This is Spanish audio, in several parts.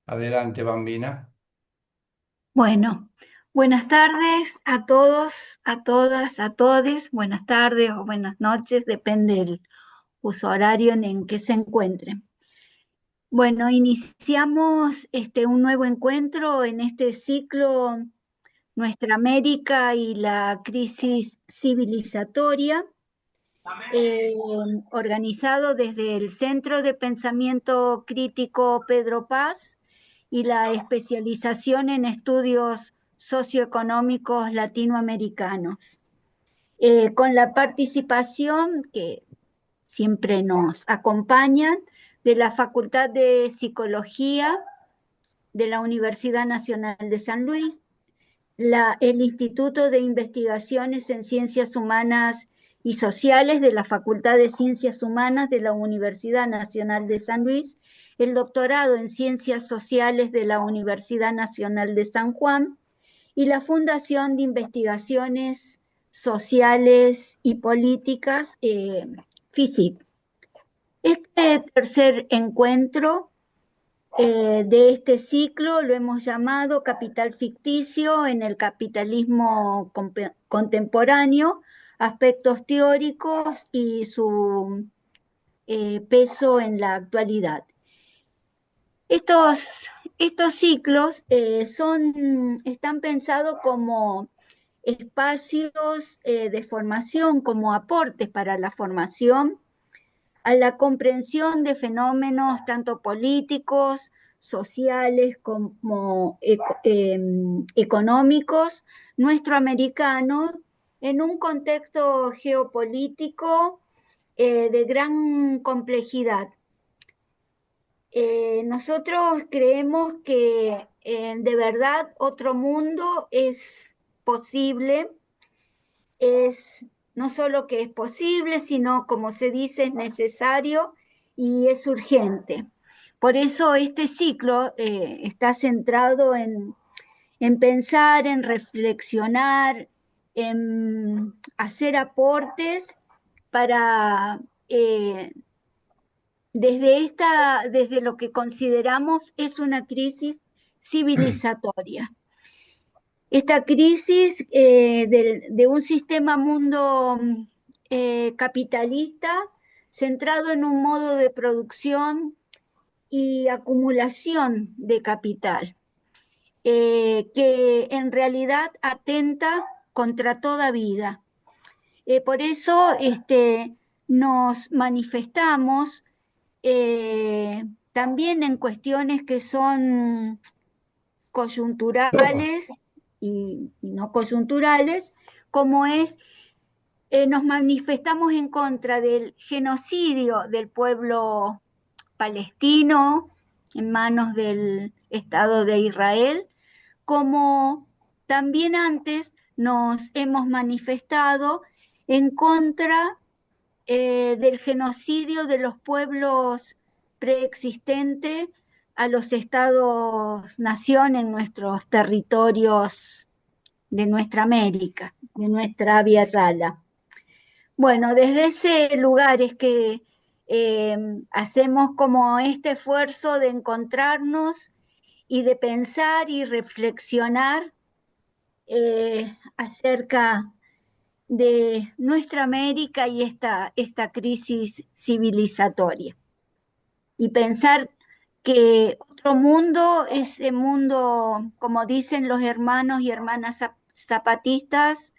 Adelante, Bambina. Bueno, buenas tardes a todos, a todas, a todes. Buenas tardes o buenas noches, depende del uso horario en que se encuentren. Bueno, iniciamos un nuevo encuentro en este ciclo Nuestra América y la crisis civilizatoria, eh, organizado desde el Centro de Pensamiento Crítico Pedro Paz y la especialización en estudios socioeconómicos latinoamericanos, con la participación que siempre nos acompañan de la Facultad de Psicología de la Universidad Nacional de San Luis, el Instituto de Investigaciones en Ciencias Humanas y Sociales de la Facultad de Ciencias Humanas de la Universidad Nacional de San Luis, el doctorado en Ciencias Sociales de la Universidad Nacional de San Juan y la Fundación de Investigaciones Sociales y Políticas, FICIP. Este tercer encuentro de este ciclo lo hemos llamado Capital Ficticio en el capitalismo contemporáneo, aspectos teóricos y su peso en la actualidad. Estos, estos ciclos están pensados como espacios de formación, como aportes para la formación, a la comprensión de fenómenos tanto políticos, sociales como económicos nuestroamericanos en un contexto geopolítico de gran complejidad. Nosotros creemos que de verdad otro mundo es posible, es no solo que es posible, sino como se dice, es necesario y es urgente. Por eso este ciclo está centrado en pensar, en reflexionar, en hacer aportes para desde lo que consideramos es una crisis civilizatoria. Esta crisis de un sistema mundo capitalista centrado en un modo de producción y acumulación de capital, que en realidad atenta contra toda vida. Por eso nos manifestamos también en cuestiones que son coyunturales y no coyunturales, como es, nos manifestamos en contra del genocidio del pueblo palestino en manos del Estado de Israel, como también antes nos hemos manifestado en contra del genocidio de los pueblos preexistentes a los estados-nación en nuestros territorios de nuestra América, de nuestra Via Yala. Bueno, desde ese lugar es que hacemos como este esfuerzo de encontrarnos y de pensar y reflexionar acerca de nuestra América y esta crisis civilizatoria. Y pensar que otro mundo, ese mundo, como dicen los hermanos y hermanas zapatistas,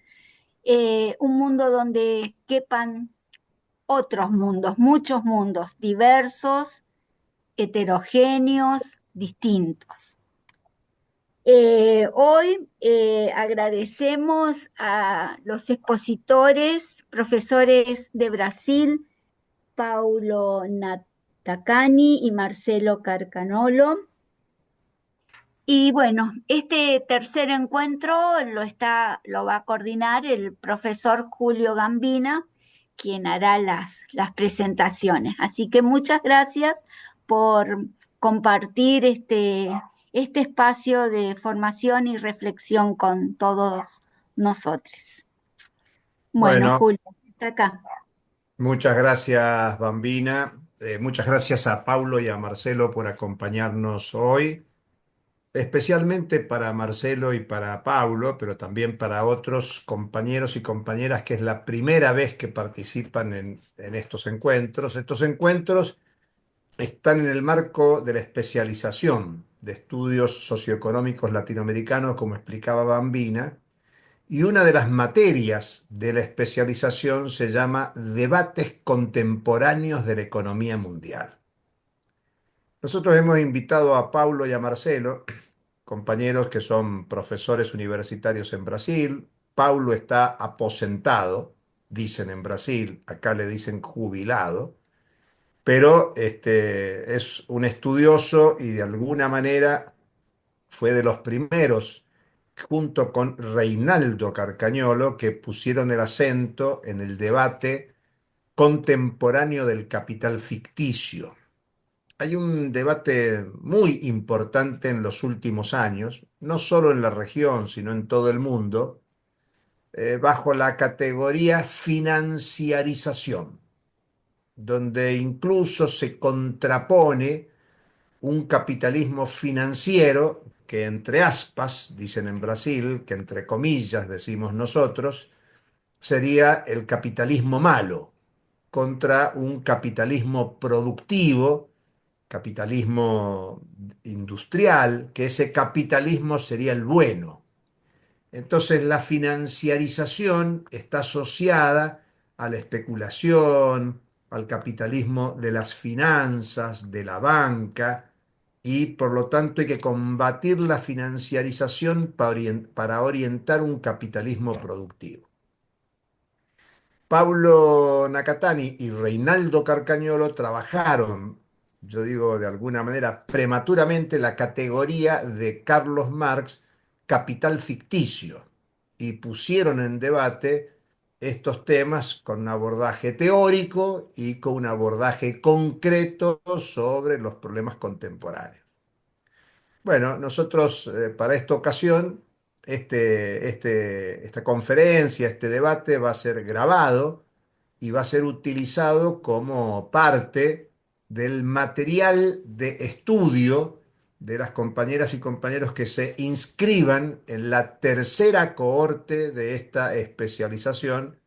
un mundo donde quepan otros mundos, muchos mundos, diversos, heterogéneos, distintos. Hoy agradecemos a los expositores, profesores de Brasil, Paulo Natacani y Marcelo Carcanolo. Y bueno, este tercer encuentro lo va a coordinar el profesor Julio Gambina, quien hará las presentaciones. Así que muchas gracias por compartir este espacio de formación y reflexión con todos nosotros. Bueno, Bueno, Julio, está acá. muchas gracias, Bambina. Muchas gracias a Paulo y a Marcelo por acompañarnos hoy. especialmente para Marcelo y para Paulo, pero también para otros compañeros y compañeras que es la primera vez que participan en estos encuentros. Estos encuentros están en el marco de la especialización de estudios socioeconómicos latinoamericanos, como explicaba Bambina, y una de las materias de la especialización se llama Debates contemporáneos de la economía mundial. Nosotros hemos invitado a Paulo y a Marcelo, compañeros que son profesores universitarios en Brasil. Paulo está aposentado, dicen en Brasil, acá le dicen jubilado, pero es un estudioso y de alguna manera fue de los primeros, junto con Reinaldo Carcañolo, que pusieron el acento en el debate contemporáneo del capital ficticio. Hay un debate muy importante en los últimos años, no solo en la región, sino en todo el mundo, bajo la categoría financiarización, donde incluso se contrapone un capitalismo financiero que entre aspas, dicen en Brasil, que entre comillas decimos nosotros, sería el capitalismo malo contra un capitalismo productivo, capitalismo industrial, que ese capitalismo sería el bueno. Entonces la financiarización está asociada a la especulación, al capitalismo de las finanzas, de la banca, y por lo tanto hay que combatir la financiarización para orientar un capitalismo productivo. Paulo Nakatani y Reinaldo Carcañolo trabajaron, yo digo de alguna manera prematuramente, la categoría de Carlos Marx capital ficticio y pusieron en debate estos temas con un abordaje teórico y con un abordaje concreto sobre los problemas contemporáneos. Bueno, nosotros para esta ocasión, esta conferencia, este debate va a ser grabado y va a ser utilizado como parte del material de estudio de las compañeras y compañeros que se inscriban en la tercera cohorte de esta especialización,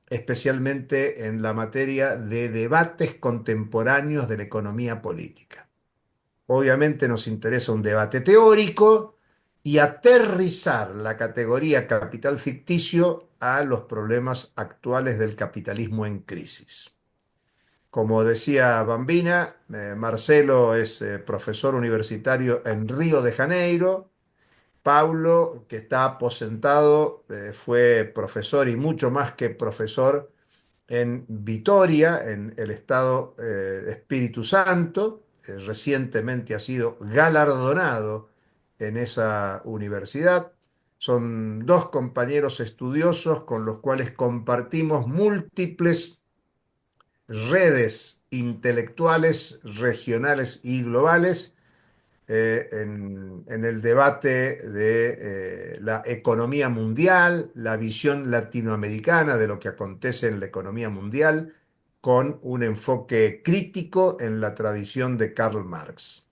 especialmente en la materia de debates contemporáneos de la economía política. Obviamente nos interesa un debate teórico y aterrizar la categoría capital ficticio a los problemas actuales del capitalismo en crisis. Como decía Bambina, Marcelo es profesor universitario en Río de Janeiro. Paulo, que está aposentado, fue profesor y mucho más que profesor en Vitoria, en el estado Espíritu Santo. Recientemente ha sido galardonado en esa universidad. Son dos compañeros estudiosos con los cuales compartimos múltiples redes intelectuales regionales y globales en el debate de la economía mundial, la visión latinoamericana de lo que acontece en la economía mundial, con un enfoque crítico en la tradición de Karl Marx.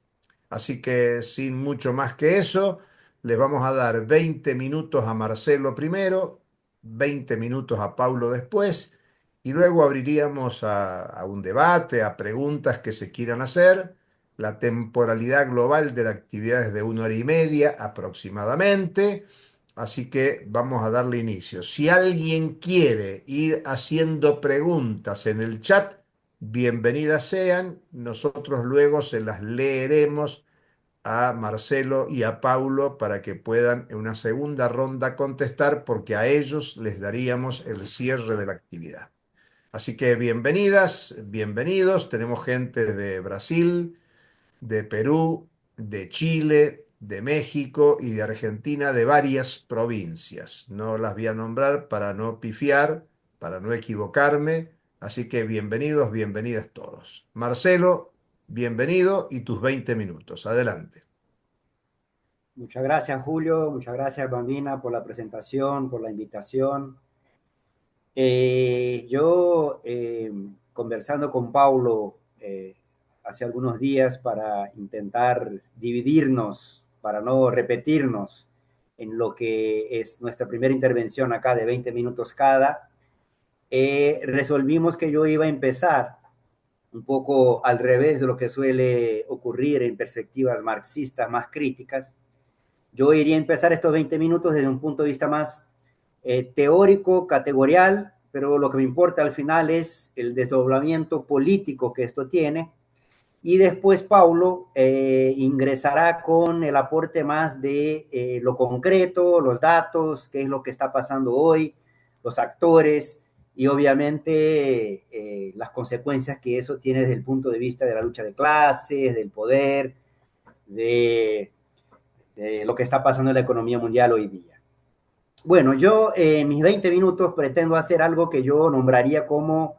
Así que sin mucho más que eso, les vamos a dar 20 minutos a Marcelo primero, 20 minutos a Paulo después, y luego abriríamos a un debate, a preguntas que se quieran hacer. La temporalidad global de la actividad es de 1 hora y media aproximadamente, así que vamos a darle inicio. Si alguien quiere ir haciendo preguntas en el chat, bienvenidas sean. Nosotros luego se las leeremos a Marcelo y a Paulo para que puedan en una segunda ronda contestar, porque a ellos les daríamos el cierre de la actividad. Así que bienvenidas, bienvenidos. Tenemos gente de Brasil, de Perú, de Chile, de México y de Argentina, de varias provincias. No las voy a nombrar para no pifiar, para no equivocarme. Así que bienvenidos, bienvenidas todos. Marcelo, bienvenido y tus 20 minutos. Adelante. Muchas gracias, Julio. Muchas gracias, Bambina, por la presentación, por la invitación. Conversando con Paulo hace algunos días para intentar dividirnos para no repetirnos en lo que es nuestra primera intervención acá de 20 minutos cada, resolvimos que yo iba a empezar un poco al revés de lo que suele ocurrir en perspectivas marxistas más críticas. Yo iría a empezar estos 20 minutos desde un punto de vista más teórico, categorial, pero lo que me importa al final es el desdoblamiento político que esto tiene. Y después Paulo ingresará con el aporte más de lo concreto, los datos, qué es lo que está pasando hoy, los actores y obviamente las consecuencias que eso tiene desde el punto de vista de la lucha de clases, del poder, de lo que está pasando en la economía mundial hoy día. Bueno, yo en mis 20 minutos pretendo hacer algo que yo nombraría como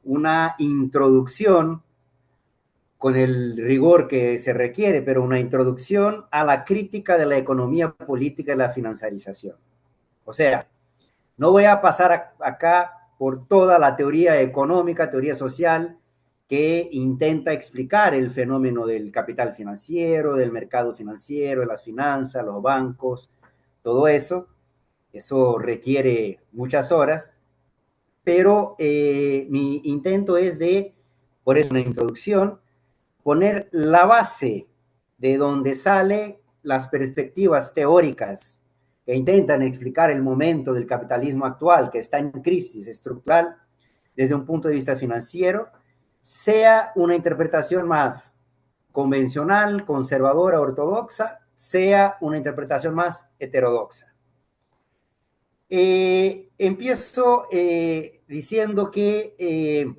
una introducción con el rigor que se requiere, pero una introducción a la crítica de la economía política y la financiarización. O sea, no voy a pasar acá por toda la teoría económica, teoría social, que intenta explicar el fenómeno del capital financiero, del mercado financiero, de las finanzas, los bancos, todo eso. Eso requiere muchas horas, pero mi intento es de, por eso una introducción, poner la base de donde salen las perspectivas teóricas que intentan explicar el momento del capitalismo actual, que está en crisis estructural desde un punto de vista financiero, sea una interpretación más convencional, conservadora, ortodoxa, sea una interpretación más heterodoxa. Empiezo diciendo que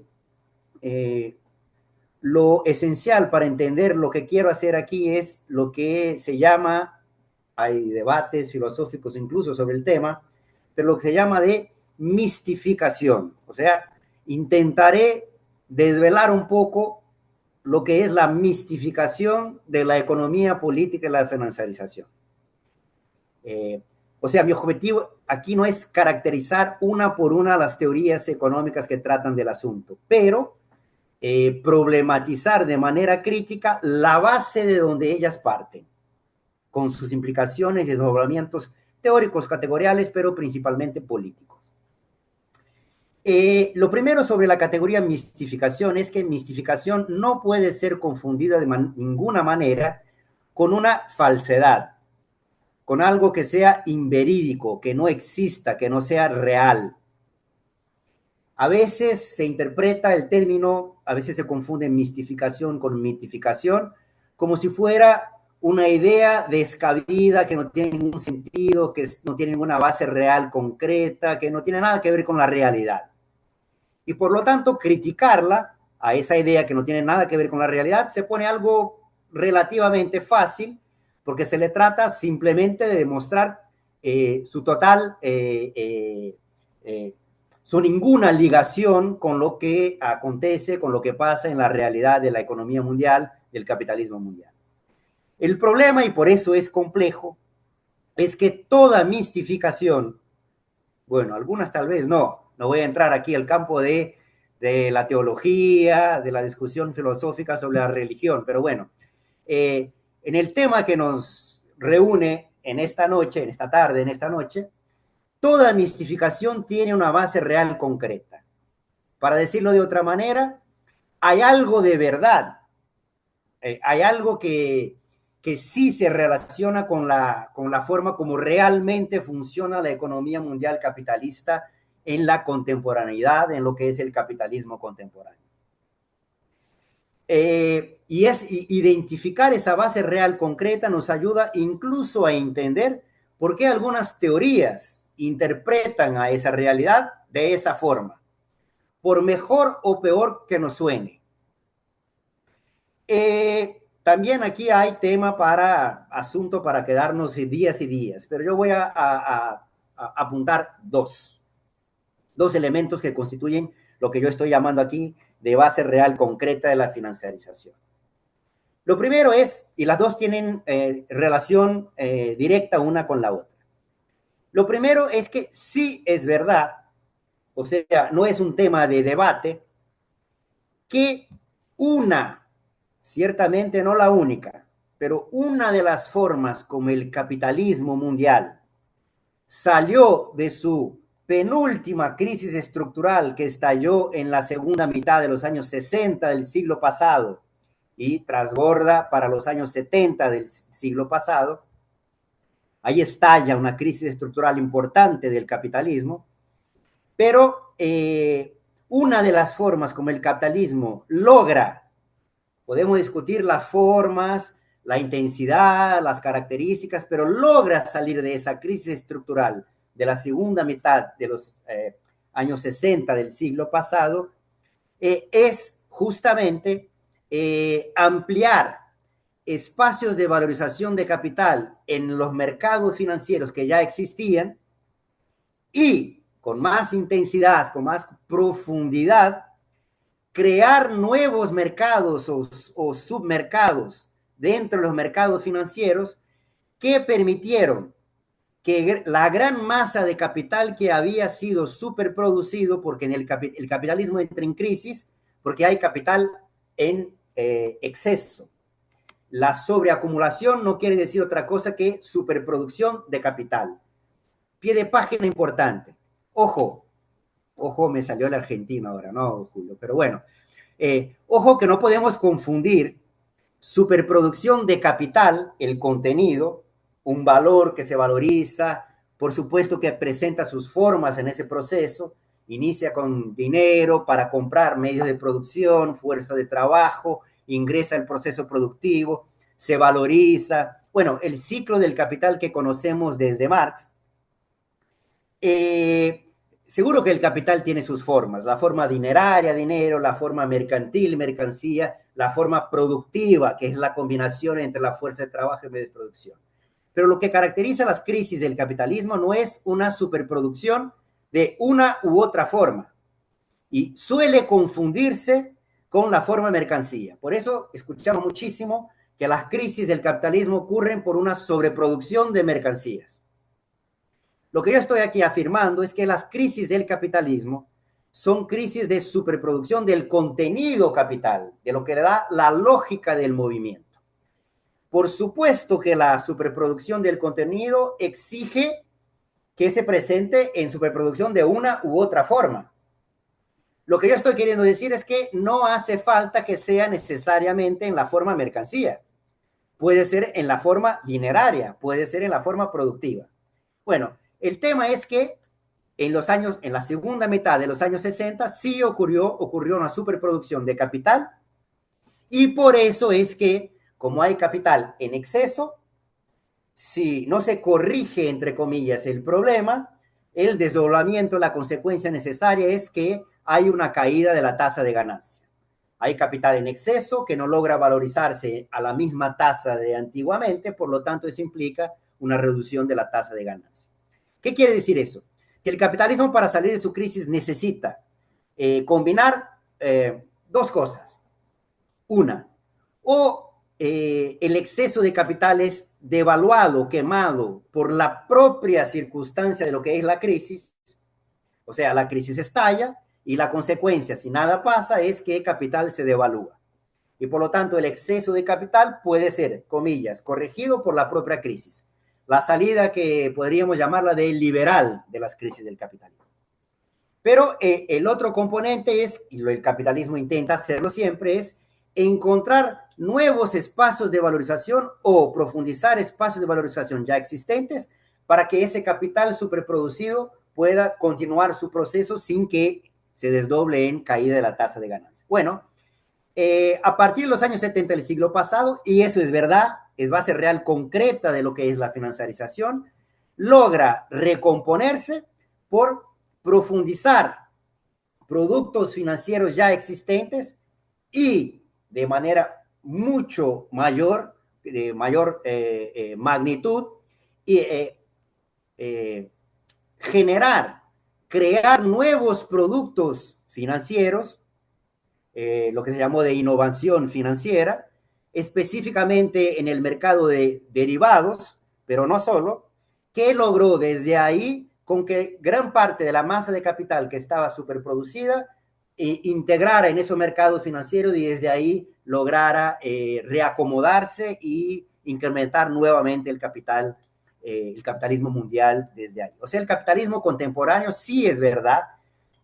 lo esencial para entender lo que quiero hacer aquí es lo que se llama, hay debates filosóficos incluso sobre el tema, pero lo que se llama de mistificación. O sea, intentaré desvelar un poco lo que es la mistificación de la economía política y la financiarización. O sea, mi objetivo aquí no es caracterizar una por una las teorías económicas que tratan del asunto, pero problematizar de manera crítica la base de donde ellas parten, con sus implicaciones y desdoblamientos teóricos, categoriales, pero principalmente políticos. Lo primero sobre la categoría mistificación es que mistificación no puede ser confundida de ninguna manera con una falsedad, con algo que sea inverídico, que no exista, que no sea real. A veces se interpreta el término, a veces se confunde mistificación con mitificación, como si fuera una idea descabida que no tiene ningún sentido, que no tiene ninguna base real concreta, que no tiene nada que ver con la realidad. Y por lo tanto, criticarla, a esa idea que no tiene nada que ver con la realidad, se pone algo relativamente fácil, porque se le trata simplemente de demostrar su total su ninguna ligación con lo que acontece, con lo que pasa en la realidad de la economía mundial, del capitalismo mundial. El problema, y por eso es complejo, es que toda mistificación, bueno, algunas tal vez no voy a entrar aquí al campo de la teología, de la discusión filosófica sobre la religión, pero bueno, en el tema que nos reúne en esta noche, en esta tarde, en esta noche, toda mistificación tiene una base real concreta. Para decirlo de otra manera, hay algo de verdad, hay algo que sí se relaciona con la forma como realmente funciona la economía mundial capitalista en la contemporaneidad, en lo que es el capitalismo contemporáneo. Y identificar esa base real concreta nos ayuda incluso a entender por qué algunas teorías interpretan a esa realidad de esa forma, por mejor o peor que nos suene. También aquí hay tema asunto para quedarnos días y días, pero yo voy a apuntar dos elementos que constituyen lo que yo estoy llamando aquí de base real concreta de la financiarización. Lo primero es, y las dos tienen relación directa una con la otra. Lo primero es que sí es verdad, o sea, no es un tema de debate, que ciertamente no la única, pero una de las formas como el capitalismo mundial salió de su penúltima crisis estructural que estalló en la segunda mitad de los años 60 del siglo pasado y transborda para los años 70 del siglo pasado, ahí estalla una crisis estructural importante del capitalismo, pero una de las formas como el capitalismo logra, podemos discutir las formas, la intensidad, las características, pero logra salir de esa crisis estructural de la segunda mitad de los años 60 del siglo pasado, es justamente ampliar espacios de valorización de capital en los mercados financieros que ya existían y con más intensidad, con más profundidad, crear nuevos mercados o submercados dentro de los mercados financieros que permitieron que la gran masa de capital que había sido superproducido, porque en el capitalismo entra en crisis, porque hay capital en exceso. La sobreacumulación no quiere decir otra cosa que superproducción de capital. Pie de página importante. Ojo, me salió el argentino ahora, ¿no, Julio? Pero bueno, ojo que no podemos confundir superproducción de capital, el contenido, un valor que se valoriza, por supuesto que presenta sus formas en ese proceso, inicia con dinero para comprar medios de producción, fuerza de trabajo, ingresa al proceso productivo, se valoriza. Bueno, el ciclo del capital que conocemos desde Marx. Seguro que el capital tiene sus formas, la forma dineraria, dinero, la forma mercantil, mercancía, la forma productiva, que es la combinación entre la fuerza de trabajo y medios de producción. Pero lo que caracteriza las crisis del capitalismo no es una superproducción de una u otra forma y suele confundirse con la forma mercancía. Por eso escuchamos muchísimo que las crisis del capitalismo ocurren por una sobreproducción de mercancías. Lo que yo estoy aquí afirmando es que las crisis del capitalismo son crisis de superproducción del contenido capital, de lo que le da la lógica del movimiento. Por supuesto que la superproducción del contenido exige que se presente en superproducción de una u otra forma. Lo que yo estoy queriendo decir es que no hace falta que sea necesariamente en la forma mercancía. Puede ser en la forma dineraria, puede ser en la forma productiva. Bueno, el tema es que en la segunda mitad de los años 60 sí ocurrió una superproducción de capital y por eso es que como hay capital en exceso, si no se corrige, entre comillas, el problema, el desdoblamiento, la consecuencia necesaria es que hay una caída de la tasa de ganancia. Hay capital en exceso que no logra valorizarse a la misma tasa de antiguamente, por lo tanto eso implica una reducción de la tasa de ganancia. ¿Qué quiere decir eso? Que el capitalismo para salir de su crisis necesita combinar dos cosas. Una, el exceso de capital es devaluado, quemado por la propia circunstancia de lo que es la crisis, o sea, la crisis estalla y la consecuencia, si nada pasa, es que el capital se devalúa. Y por lo tanto, el exceso de capital puede ser, comillas, corregido por la propia crisis. La salida que podríamos llamarla de liberal de las crisis del capitalismo. Pero el otro componente es, y el capitalismo intenta hacerlo siempre, es encontrar nuevos espacios de valorización o profundizar espacios de valorización ya existentes para que ese capital superproducido pueda continuar su proceso sin que se desdoble en caída de la tasa de ganancia. Bueno, a partir de los años 70 del siglo pasado, y eso es verdad, es base real concreta de lo que es la financiarización, logra recomponerse por profundizar productos financieros ya existentes y de manera mucho mayor, de mayor magnitud, y crear nuevos productos financieros, lo que se llamó de innovación financiera, específicamente en el mercado de derivados, pero no solo, que logró desde ahí con que gran parte de la masa de capital que estaba superproducida integrara en esos mercados financieros y desde ahí lograra reacomodarse y incrementar nuevamente el capitalismo mundial desde ahí. O sea, el capitalismo contemporáneo, sí es verdad,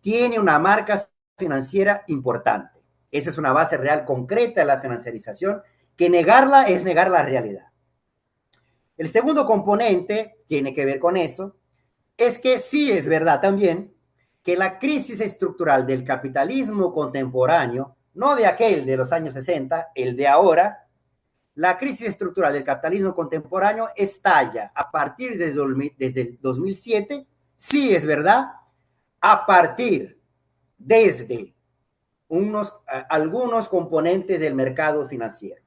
tiene una marca financiera importante. Esa es una base real concreta de la financiarización, que negarla es negar la realidad. El segundo componente tiene que ver con eso, es que sí es verdad también que la crisis estructural del capitalismo contemporáneo, no de aquel de los años 60, el de ahora, la crisis estructural del capitalismo contemporáneo estalla a partir desde el 2007, sí es verdad, a partir desde algunos componentes del mercado financiero.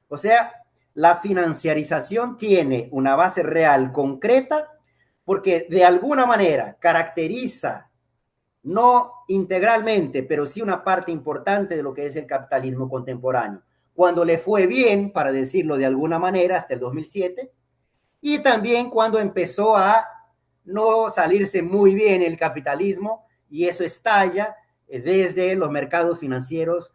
O sea, la financiarización tiene una base real concreta porque de alguna manera caracteriza, no integralmente, pero sí una parte importante de lo que es el capitalismo contemporáneo. Cuando le fue bien, para decirlo de alguna manera, hasta el 2007, y también cuando empezó a no salirse muy bien el capitalismo, y eso estalla desde los mercados financieros.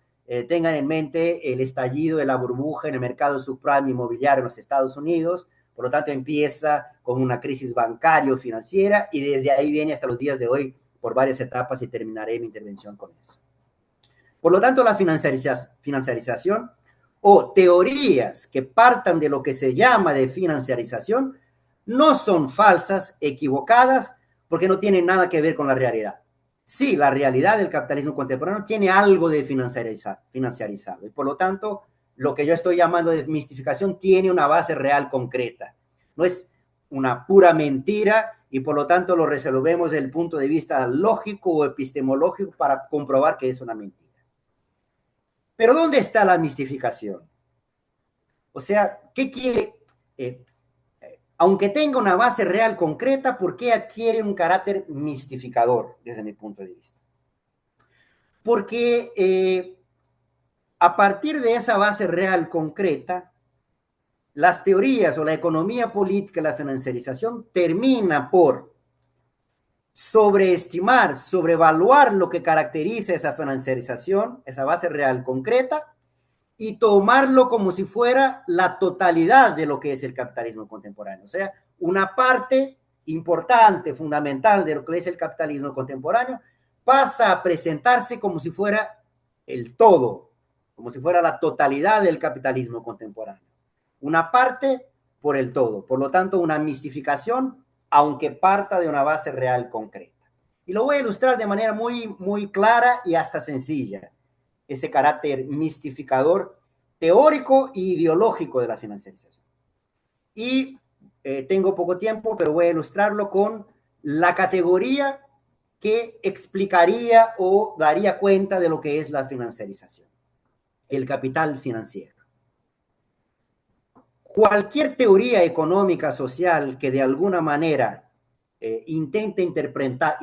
Tengan en mente el estallido de la burbuja en el mercado subprime inmobiliario en los Estados Unidos. Por lo tanto, empieza con una crisis bancario-financiera y desde ahí viene hasta los días de hoy por varias etapas, y terminaré mi intervención con eso. Por lo tanto, la financiarización o teorías que partan de lo que se llama de financiarización no son falsas, equivocadas, porque no tienen nada que ver con la realidad. Sí, la realidad del capitalismo contemporáneo tiene algo de financiarizado, y por lo tanto, lo que yo estoy llamando de mistificación tiene una base real concreta. No es una pura mentira, y por lo tanto lo resolvemos desde el punto de vista lógico o epistemológico para comprobar que es una mentira. Pero ¿dónde está la mistificación? O sea, ¿qué quiere? Aunque tenga una base real concreta, ¿por qué adquiere un carácter mistificador desde mi punto de vista? Porque a partir de esa base real concreta, las teorías o la economía política, la financiarización, termina por sobreestimar, sobrevaluar lo que caracteriza esa financiarización, esa base real concreta, y tomarlo como si fuera la totalidad de lo que es el capitalismo contemporáneo. O sea, una parte importante, fundamental de lo que es el capitalismo contemporáneo pasa a presentarse como si fuera el todo, como si fuera la totalidad del capitalismo contemporáneo. Una parte por el todo. Por lo tanto, una mistificación, aunque parta de una base real concreta. Y lo voy a ilustrar de manera muy clara y hasta sencilla, ese carácter mistificador teórico e ideológico de la financiarización. Y tengo poco tiempo, pero voy a ilustrarlo con la categoría que explicaría o daría cuenta de lo que es la financiarización: el capital financiero. Cualquier teoría económica social que de alguna manera intente interpretar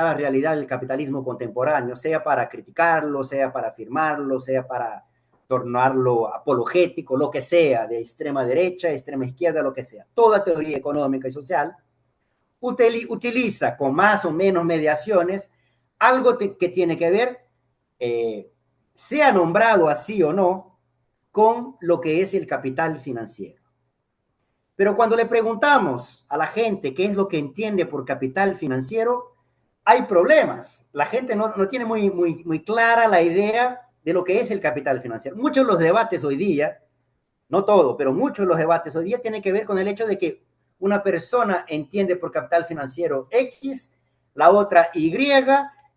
la realidad del capitalismo contemporáneo, sea para criticarlo, sea para afirmarlo, sea para tornarlo apologético, lo que sea, de extrema derecha, extrema izquierda, lo que sea. Toda teoría económica y social utiliza con más o menos mediaciones algo que tiene que ver, sea nombrado así o no, con lo que es el capital financiero. Pero cuando le preguntamos a la gente qué es lo que entiende por capital financiero, hay problemas. La gente no tiene muy clara la idea de lo que es el capital financiero. Muchos de los debates hoy día, no todo, pero muchos de los debates hoy día tienen que ver con el hecho de que una persona entiende por capital financiero X, la otra Y.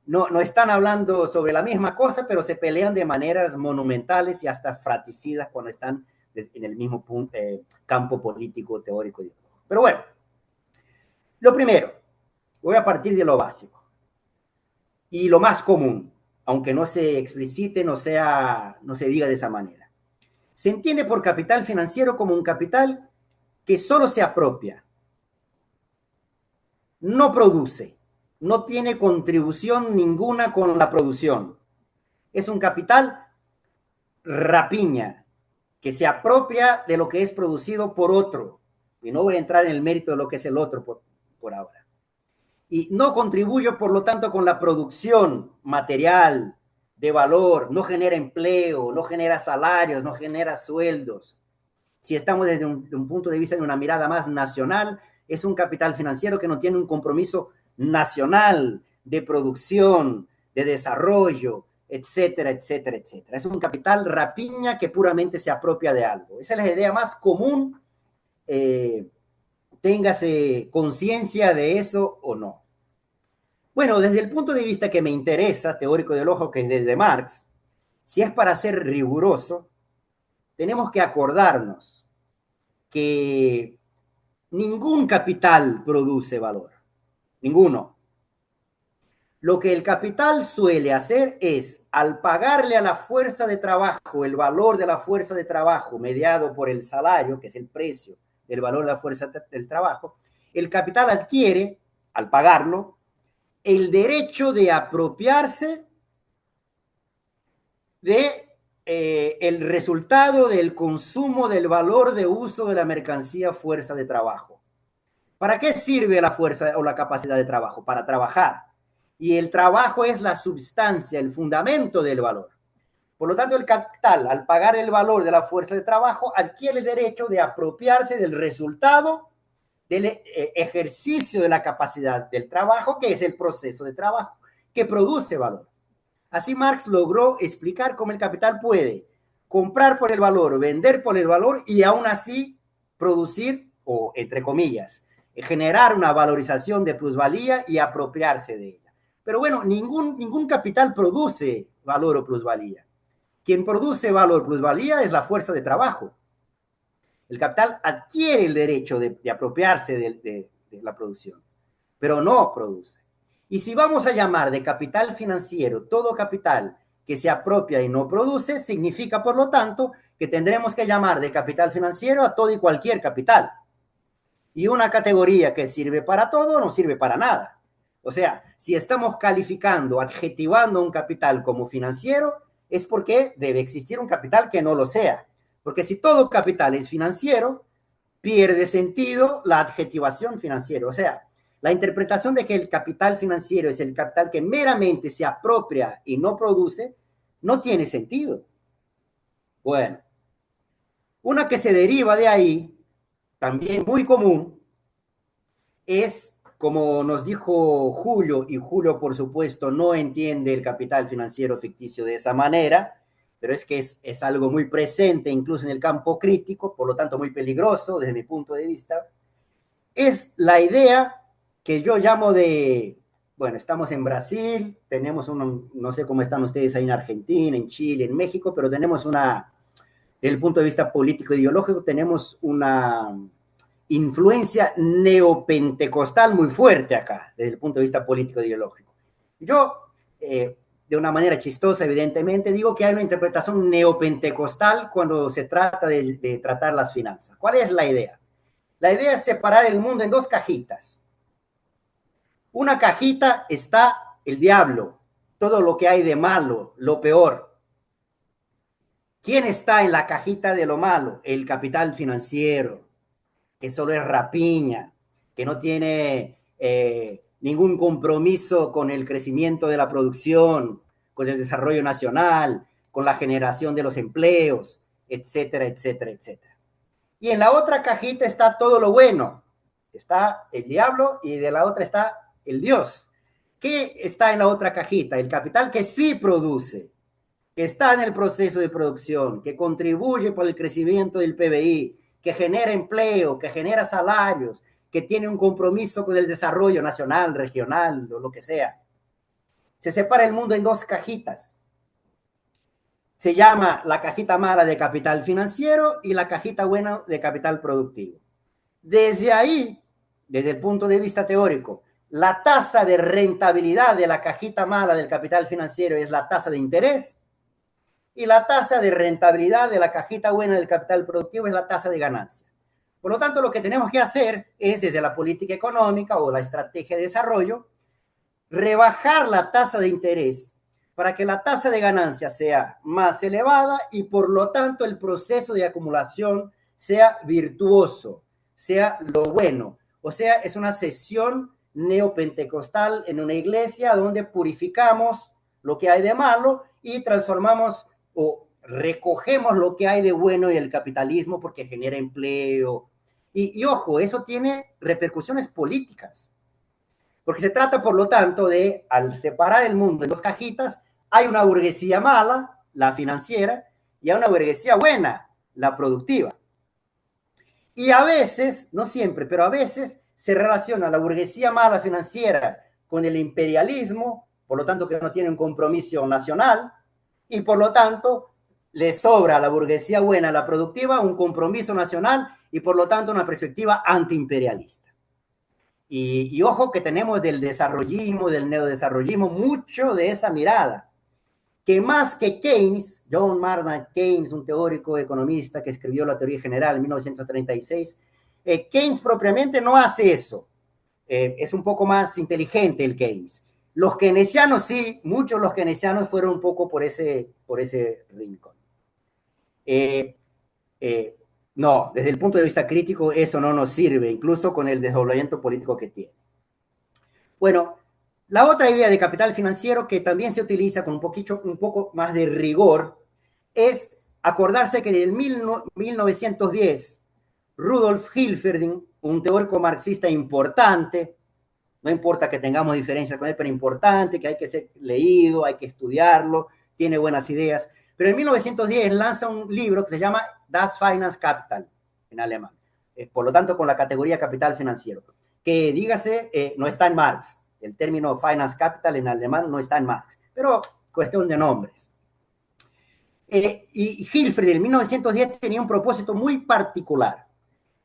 No están hablando sobre la misma cosa, pero se pelean de maneras monumentales y hasta fraticidas cuando están en el mismo campo político, teórico. Pero bueno, lo primero, voy a partir de lo básico y lo más común, aunque no se explicite, no se diga de esa manera. Se entiende por capital financiero como un capital que solo se apropia, no produce, no tiene contribución ninguna con la producción. Es un capital rapiña, que se apropia de lo que es producido por otro. Y no voy a entrar en el mérito de lo que es el otro por ahora. y no contribuye, por lo tanto, con la producción material de valor, no genera empleo, no genera salarios, no genera sueldos. Si estamos desde un punto de vista de una mirada más nacional, es un capital financiero que no tiene un compromiso nacional de producción, de desarrollo, etcétera, etcétera, etcétera. Es un capital rapiña que puramente se apropia de algo. Esa es la idea más común. Téngase conciencia de eso o no. Bueno, desde el punto de vista que me interesa, teórico del ojo, que es desde Marx, si es para ser riguroso, tenemos que acordarnos que ningún capital produce valor, ninguno. Lo que el capital suele hacer es, al pagarle a la fuerza de trabajo el valor de la fuerza de trabajo mediado por el salario, que es el precio del valor de la fuerza del trabajo, el capital adquiere, al pagarlo, el derecho de apropiarse de el resultado del consumo del valor de uso de la mercancía fuerza de trabajo. ¿Para qué sirve la fuerza o la capacidad de trabajo? Para trabajar. Y el trabajo es la substancia, el fundamento del valor. Por lo tanto, el capital, al pagar el valor de la fuerza de trabajo, adquiere el derecho de apropiarse del resultado del ejercicio de la capacidad del trabajo, que es el proceso de trabajo, que produce valor. Así Marx logró explicar cómo el capital puede comprar por el valor, vender por el valor y aún así producir, o entre comillas, generar una valorización de plusvalía y apropiarse de ella. Pero bueno, ningún capital produce valor o plusvalía. Quien produce valor o plusvalía es la fuerza de trabajo. El capital adquiere el derecho de apropiarse de la producción, pero no produce. Y si vamos a llamar de capital financiero todo capital que se apropia y no produce, significa, por lo tanto, que tendremos que llamar de capital financiero a todo y cualquier capital. Y una categoría que sirve para todo no sirve para nada. O sea, si estamos calificando, adjetivando un capital como financiero, es porque debe existir un capital que no lo sea. Porque si todo capital es financiero, pierde sentido la adjetivación financiero. O sea, la interpretación de que el capital financiero es el capital que meramente se apropia y no produce, no tiene sentido. Bueno, una que se deriva de ahí, también muy común, es, como nos dijo Julio, y Julio, por supuesto, no entiende el capital financiero ficticio de esa manera, pero es que es algo muy presente incluso en el campo crítico, por lo tanto muy peligroso desde mi punto de vista, es la idea que yo llamo de, bueno, estamos en Brasil, tenemos no sé cómo están ustedes ahí en Argentina, en Chile, en México, pero tenemos desde el punto de vista político e ideológico, tenemos una influencia neopentecostal muy fuerte acá, desde el punto de vista político e ideológico. Yo, de una manera chistosa, evidentemente, digo que hay una interpretación neopentecostal cuando se trata de tratar las finanzas. ¿Cuál es la idea? La idea es separar el mundo en dos cajitas. Una cajita está el diablo, todo lo que hay de malo, lo peor. ¿Quién está en la cajita de lo malo? El capital financiero, que solo es rapiña, que no tiene ningún compromiso con el crecimiento de la producción, con el desarrollo nacional, con la generación de los empleos, etcétera, etcétera, etcétera. Y en la otra cajita está todo lo bueno. Está el diablo y de la otra está el Dios. ¿Qué está en la otra cajita? El capital que sí produce, que está en el proceso de producción, que contribuye por el crecimiento del PBI, que genera empleo, que genera salarios, que tiene un compromiso con el desarrollo nacional, regional, o lo que sea. Se separa el mundo en dos cajitas. Se llama la cajita mala de capital financiero y la cajita buena de capital productivo. Desde ahí, desde el punto de vista teórico, la tasa de rentabilidad de la cajita mala del capital financiero es la tasa de interés y la tasa de rentabilidad de la cajita buena del capital productivo es la tasa de ganancia. Por lo tanto, lo que tenemos que hacer es, desde la política económica o la estrategia de desarrollo, rebajar la tasa de interés para que la tasa de ganancia sea más elevada y por lo tanto el proceso de acumulación sea virtuoso, sea lo bueno. O sea, es una cesión neopentecostal en una iglesia donde purificamos lo que hay de malo y transformamos o recogemos lo que hay de bueno y el capitalismo porque genera empleo. Y ojo, eso tiene repercusiones políticas, porque se trata, por lo tanto, de, al separar el mundo en dos cajitas, hay una burguesía mala, la financiera, y hay una burguesía buena, la productiva. Y a veces, no siempre, pero a veces se relaciona la burguesía mala financiera con el imperialismo, por lo tanto que no tiene un compromiso nacional, y por lo tanto le sobra a la burguesía buena, la productiva, un compromiso nacional y por lo tanto una perspectiva antiimperialista. Y ojo que tenemos del desarrollismo, del neodesarrollismo, mucho de esa mirada, que más que Keynes, John Maynard Keynes, un teórico economista que escribió la teoría general en 1936, Keynes propiamente no hace eso, es un poco más inteligente el Keynes. Los keynesianos sí, muchos de los keynesianos fueron un poco por ese rincón. No, desde el punto de vista crítico eso no nos sirve, incluso con el desdoblamiento político que tiene. Bueno, la otra idea de capital financiero que también se utiliza con un poco más de rigor es acordarse que en 1910 Rudolf Hilferding, un teórico marxista importante, no importa que tengamos diferencias con él, pero importante, que hay que ser leído, hay que estudiarlo, tiene buenas ideas, pero en 1910 lanza un libro que se llama Das Finanzkapital, en alemán, por lo tanto con la categoría capital financiero, que dígase, no está en Marx, el término Finanzkapital en alemán no está en Marx, pero cuestión de nombres. Y Hilferding en 1910 tenía un propósito muy particular,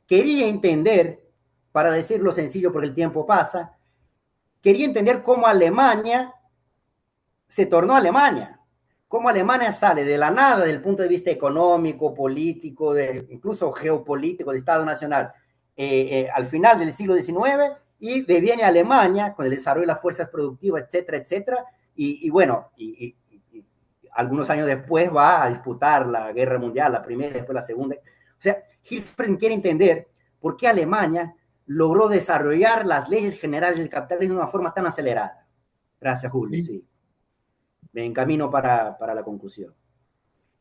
quería entender, para decirlo sencillo porque el tiempo pasa, quería entender cómo Alemania se tornó Alemania, cómo Alemania sale de la nada desde el punto de vista económico, político, incluso geopolítico, de Estado Nacional, al final del siglo XIX y deviene Alemania con el desarrollo de las fuerzas productivas, etcétera, etcétera, y bueno, algunos años después va a disputar la Guerra Mundial, la primera y después la segunda. O sea, Hilferding quiere entender por qué Alemania logró desarrollar las leyes generales del capitalismo de una forma tan acelerada. Gracias, Julio. Sí. Me encamino para la conclusión.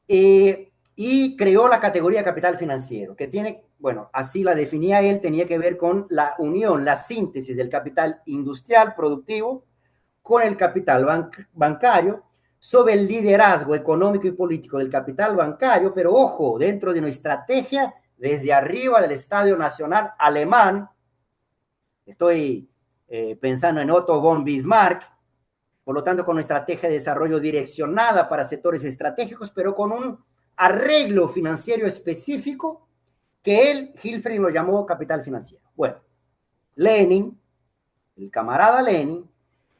Y creó la categoría capital financiero, que tiene, bueno, así la definía él, tenía que ver con la unión, la síntesis del capital industrial productivo con el capital bancario, sobre el liderazgo económico y político del capital bancario, pero ojo, dentro de una estrategia desde arriba del Estadio Nacional alemán. Estoy pensando en Otto von Bismarck, por lo tanto con una estrategia de desarrollo direccionada para sectores estratégicos, pero con un arreglo financiero específico que él, Hilferding, lo llamó capital financiero. Bueno, Lenin, el camarada Lenin,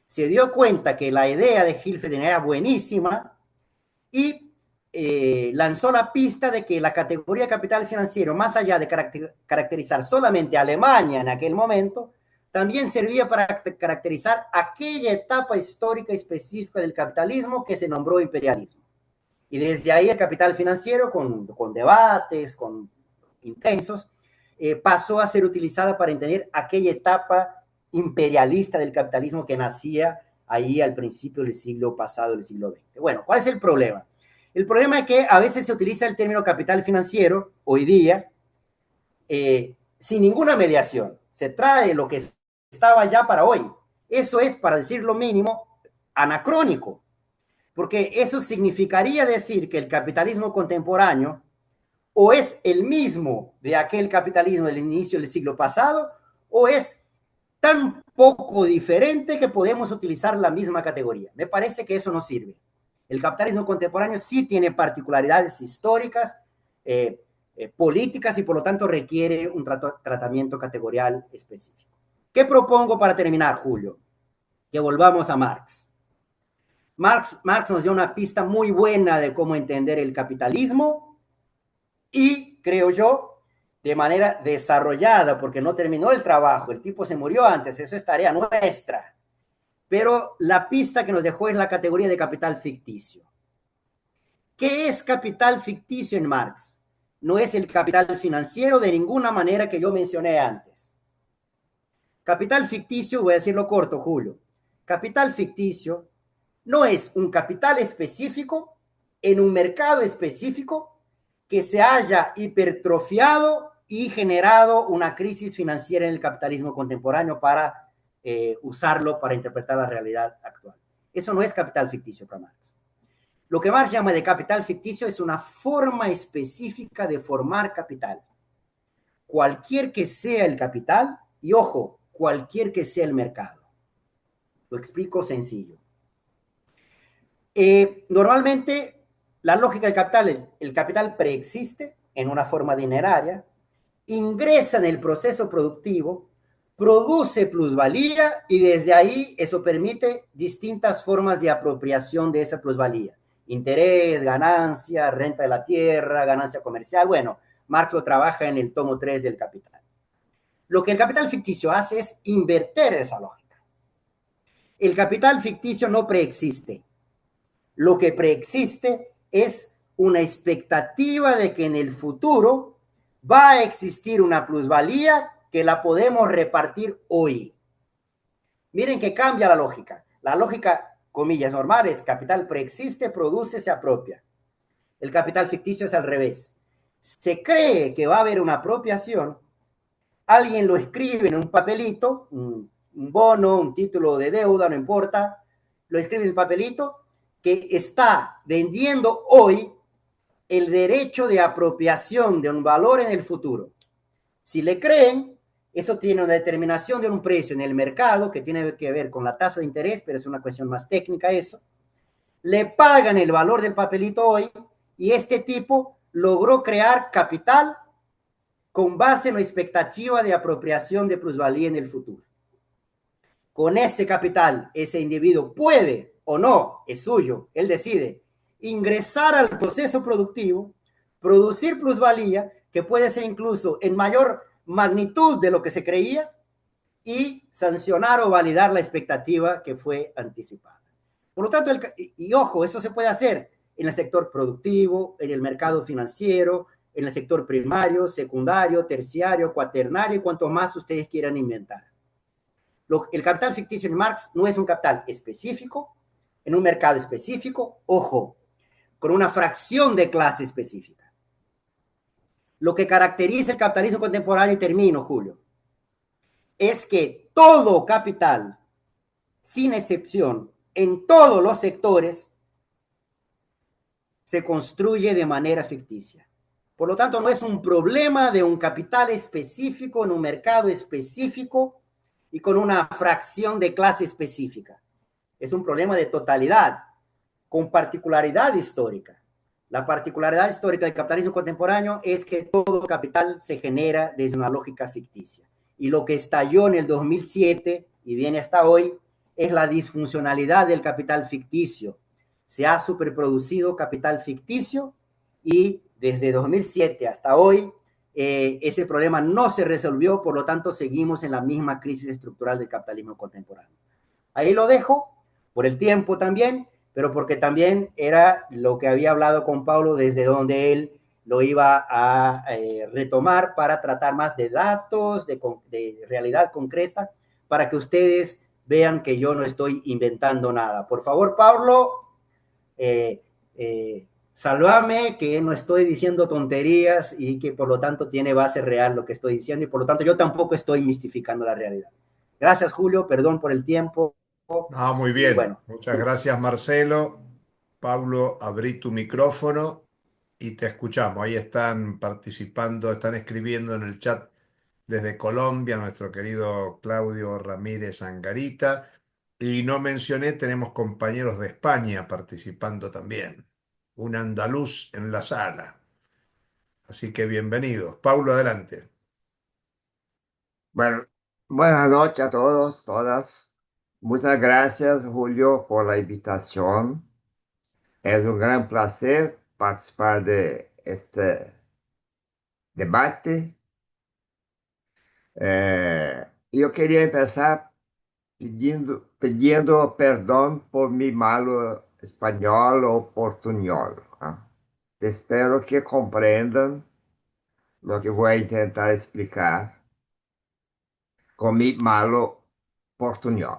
se dio cuenta que la idea de Hilferding era buenísima y lanzó la pista de que la categoría capital financiero, más allá de caracterizar solamente a Alemania en aquel momento, también servía para caracterizar aquella etapa histórica específica del capitalismo que se nombró imperialismo. Y desde ahí el capital financiero, con debates, con intensos, pasó a ser utilizada para entender aquella etapa imperialista del capitalismo que nacía ahí al principio del siglo pasado, del siglo XX. Bueno, ¿cuál es el problema? El problema es que a veces se utiliza el término capital financiero, hoy día, sin ninguna mediación. Se trae lo que estaba ya para hoy. Eso es, para decir lo mínimo, anacrónico, porque eso significaría decir que el capitalismo contemporáneo o es el mismo de aquel capitalismo del inicio del siglo pasado, o es tan poco diferente que podemos utilizar la misma categoría. Me parece que eso no sirve. El capitalismo contemporáneo sí tiene particularidades históricas, políticas y por lo tanto requiere un tratamiento categorial específico. ¿Qué propongo para terminar, Julio? Que volvamos a Marx. Marx nos dio una pista muy buena de cómo entender el capitalismo y, creo yo, de manera desarrollada, porque no terminó el trabajo, el tipo se murió antes, eso es tarea nuestra. Pero la pista que nos dejó es la categoría de capital ficticio. ¿Qué es capital ficticio en Marx? No es el capital financiero de ninguna manera que yo mencioné antes. Capital ficticio, voy a decirlo corto, Julio. Capital ficticio no es un capital específico en un mercado específico que se haya hipertrofiado y generado una crisis financiera en el capitalismo contemporáneo para usarlo para interpretar la realidad actual. Eso no es capital ficticio para Marx. Lo que Marx llama de capital ficticio es una forma específica de formar capital. Cualquier que sea el capital, y ojo, cualquier que sea el mercado. Lo explico sencillo. Normalmente, la lógica del capital, el capital preexiste en una forma dineraria, ingresa en el proceso productivo, produce plusvalía y desde ahí eso permite distintas formas de apropiación de esa plusvalía. Interés, ganancia, renta de la tierra, ganancia comercial. Bueno, Marx lo trabaja en el tomo 3 del Capital. Lo que el capital ficticio hace es invertir esa lógica. El capital ficticio no preexiste. Lo que preexiste es una expectativa de que en el futuro va a existir una plusvalía que la podemos repartir hoy. Miren que cambia la lógica. La lógica, comillas, normal es capital preexiste, produce, se apropia. El capital ficticio es al revés. Se cree que va a haber una apropiación, alguien lo escribe en un papelito, un bono, un título de deuda, no importa, lo escribe en el papelito, que está vendiendo hoy el derecho de apropiación de un valor en el futuro. Si le creen, eso tiene una determinación de un precio en el mercado que tiene que ver con la tasa de interés, pero es una cuestión más técnica eso. Le pagan el valor del papelito hoy y este tipo logró crear capital con base en la expectativa de apropiación de plusvalía en el futuro. Con ese capital, ese individuo puede o no, es suyo, él decide, ingresar al proceso productivo, producir plusvalía, que puede ser incluso en mayor magnitud de lo que se creía, y sancionar o validar la expectativa que fue anticipada. Por lo tanto, y ojo, eso se puede hacer en el sector productivo, en el mercado financiero, en el sector primario, secundario, terciario, cuaternario, y cuanto más ustedes quieran inventar. El capital ficticio en Marx no es un capital específico, en un mercado específico, ojo, con una fracción de clase específica. Lo que caracteriza el capitalismo contemporáneo, y termino, Julio, es que todo capital, sin excepción, en todos los sectores, se construye de manera ficticia. Por lo tanto, no es un problema de un capital específico en un mercado específico y con una fracción de clase específica. Es un problema de totalidad, con particularidad histórica. La particularidad histórica del capitalismo contemporáneo es que todo capital se genera desde una lógica ficticia. Y lo que estalló en el 2007 y viene hasta hoy es la disfuncionalidad del capital ficticio. Se ha superproducido capital ficticio y desde 2007 hasta hoy ese problema no se resolvió, por lo tanto seguimos en la misma crisis estructural del capitalismo contemporáneo. Ahí lo dejo, por el tiempo también, pero porque también era lo que había hablado con Pablo desde donde él lo iba a retomar para tratar más de datos, de realidad concreta, para que ustedes vean que yo no estoy inventando nada. Por favor, Pablo, sálvame, que no estoy diciendo tonterías y que por lo tanto tiene base real lo que estoy diciendo y por lo tanto yo tampoco estoy mistificando la realidad. Gracias, Julio, perdón por el tiempo. Ah, muy Y bien. bueno, Muchas gracias, Marcelo. Pablo, abrí tu micrófono y te escuchamos. Ahí están participando, están escribiendo en el chat desde Colombia, nuestro querido Claudio Ramírez Angarita. Y no mencioné, tenemos compañeros de España participando también. Un andaluz en la sala. Así que bienvenidos. Paulo, adelante. Bueno, buenas noches a todos, todas. Muchas gracias, Julio, por la invitación. Es un gran placer participar de este debate. Yo quería empezar pidiendo perdón por mi malo español o portuñol, ¿ah? Espero que comprendan lo que voy a intentar explicar con mi malo portuñol.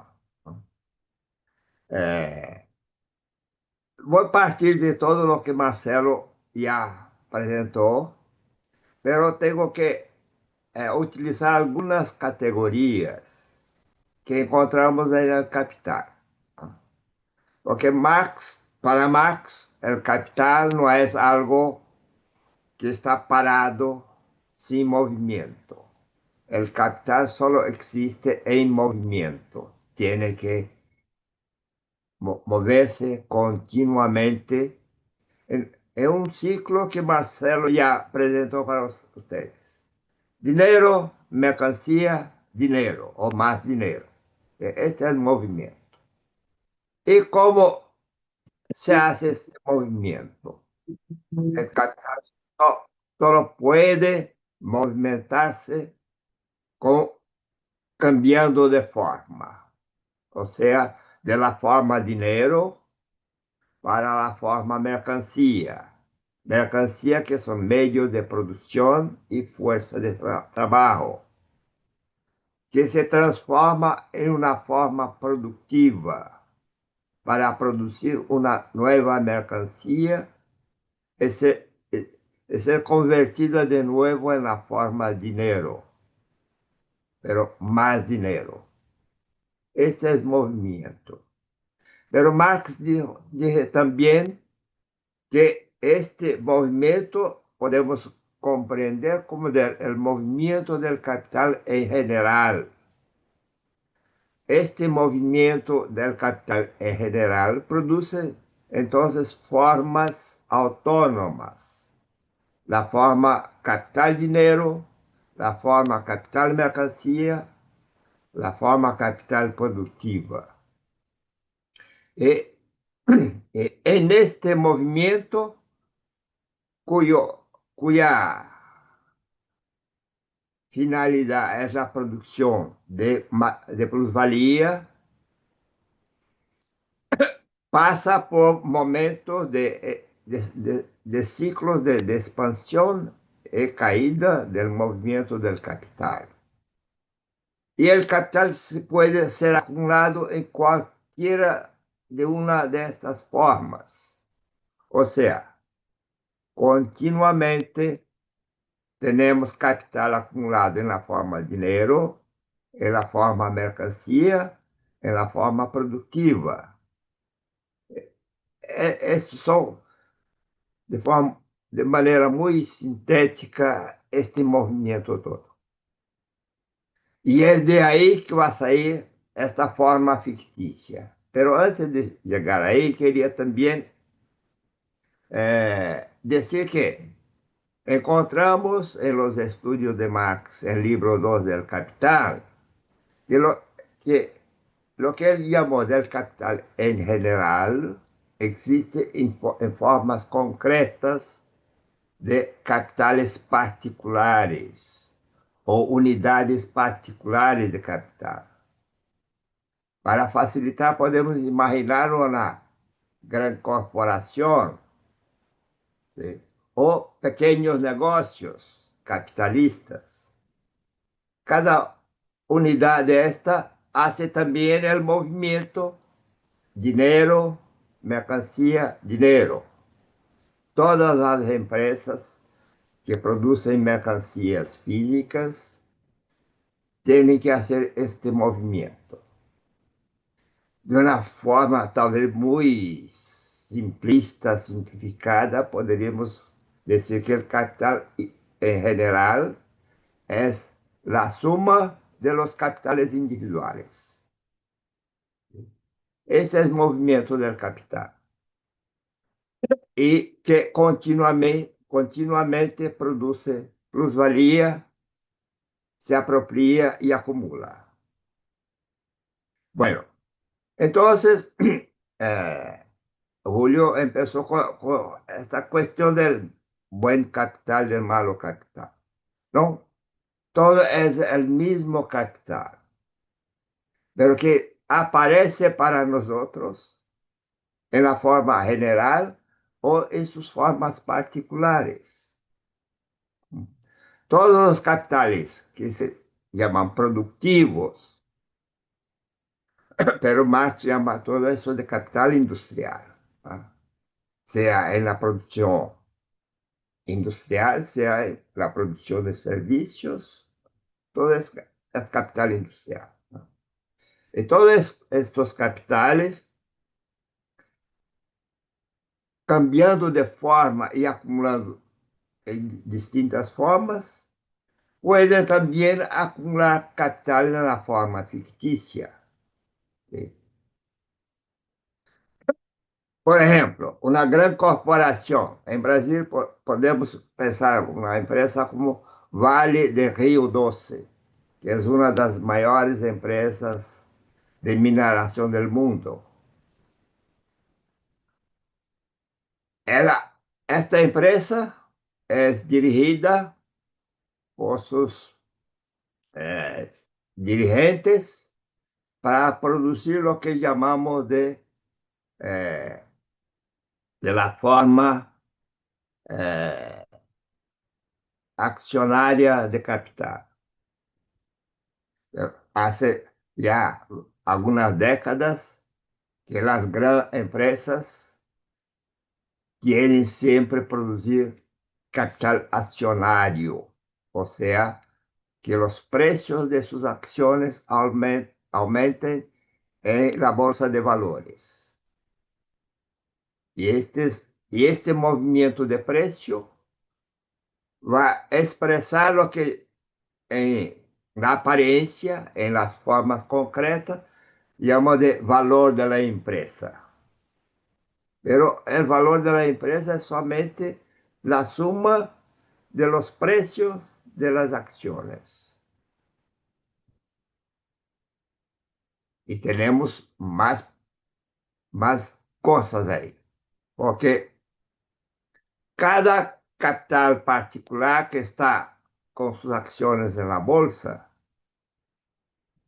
Eh, Voy a partir de todo lo que Marcelo ya presentó, pero tengo que utilizar algunas categorías que encontramos en el Capital. Porque para Marx, el capital no es algo que está parado sin movimiento. El capital solo existe en movimiento. Tiene que moverse continuamente en un ciclo que Marcelo ya presentó para ustedes. Dinero, mercancía, dinero o más dinero. Este es el movimiento. ¿Y cómo se hace este movimiento? El capital solo puede movimentarse cambiando de forma, o sea, de la forma dinero para la forma mercancía. Mercancía que son medios de producción y fuerza de trabajo, que se transforma en una forma productiva para producir una nueva mercancía y ser convertida de nuevo en la forma dinero, pero más dinero. Este es movimiento. Pero Marx dijo también que este movimiento podemos comprender como el movimiento del capital en general. Este movimiento del capital en general produce entonces formas autónomas. La forma capital-dinero, la forma capital-mercancía, la forma capital productiva. Y, en este movimiento cuya finalidad es la producción de plusvalía, pasa por momentos de ciclos de expansión y caída del movimiento del capital. Y el capital puede ser acumulado en cualquiera de una de estas formas. O sea, continuamente tenemos capital acumulado en la forma dinero, en la forma mercancía, en la forma productiva. Estos son, de manera muy sintética, este movimiento todo. Y es de ahí que va a salir esta forma ficticia. Pero antes de llegar ahí, quería también decir que encontramos en los estudios de Marx, en el libro 2 del Capital, que lo que él llamó del capital en general existe en formas concretas de capitales particulares o unidades particulares de capital. Para facilitar, podemos imaginar una gran corporación, ¿sí? O pequeños negocios capitalistas. Cada unidad de esta hace también el movimiento dinero, mercancía, dinero. Todas las empresas que producen mercancías físicas tienen que hacer este movimiento. De una forma talvez muy simplista, simplificada, poderíamos decir que el capital en general es la suma de los capitales individuales. Ese es el movimiento del capital. Y que continuamente produce plusvalía, se apropria y acumula. Bueno, entonces, Julio empezó con esta cuestión del buen capital, del malo capital. No, todo es el mismo capital, pero que aparece para nosotros en la forma general o en sus formas particulares. Todos los capitales que se llaman productivos, pero Marx llama todo eso de capital industrial, ¿no? Sea en la producción industrial, sea en la producción de servicios, todo es capital industrial, ¿no? Y todos estos capitales, cambiando de forma y acumulando en distintas formas, pueden también acumular capital en la forma ficticia, ¿sí? Por ejemplo, una gran corporación. En Brasil podemos pensar una empresa como Vale de Rio Doce, que es una de las mayores empresas de mineración del mundo. Esta empresa es dirigida por sus eh, dirigentes para producir lo que llamamos eh, de la forma eh, accionaria de capital. Hace ya algunas décadas que las grandes empresas quieren siempre producir capital accionario, o sea, que los precios de sus acciones aumenten en la bolsa de valores. Y este movimiento de precio va a expresar lo que en la apariencia, en las formas concretas, llama de valor de la empresa. Pero el valor de la empresa es solamente la suma de los precios de las acciones. Y tenemos más cosas ahí, porque cada capital particular que está con sus acciones en la bolsa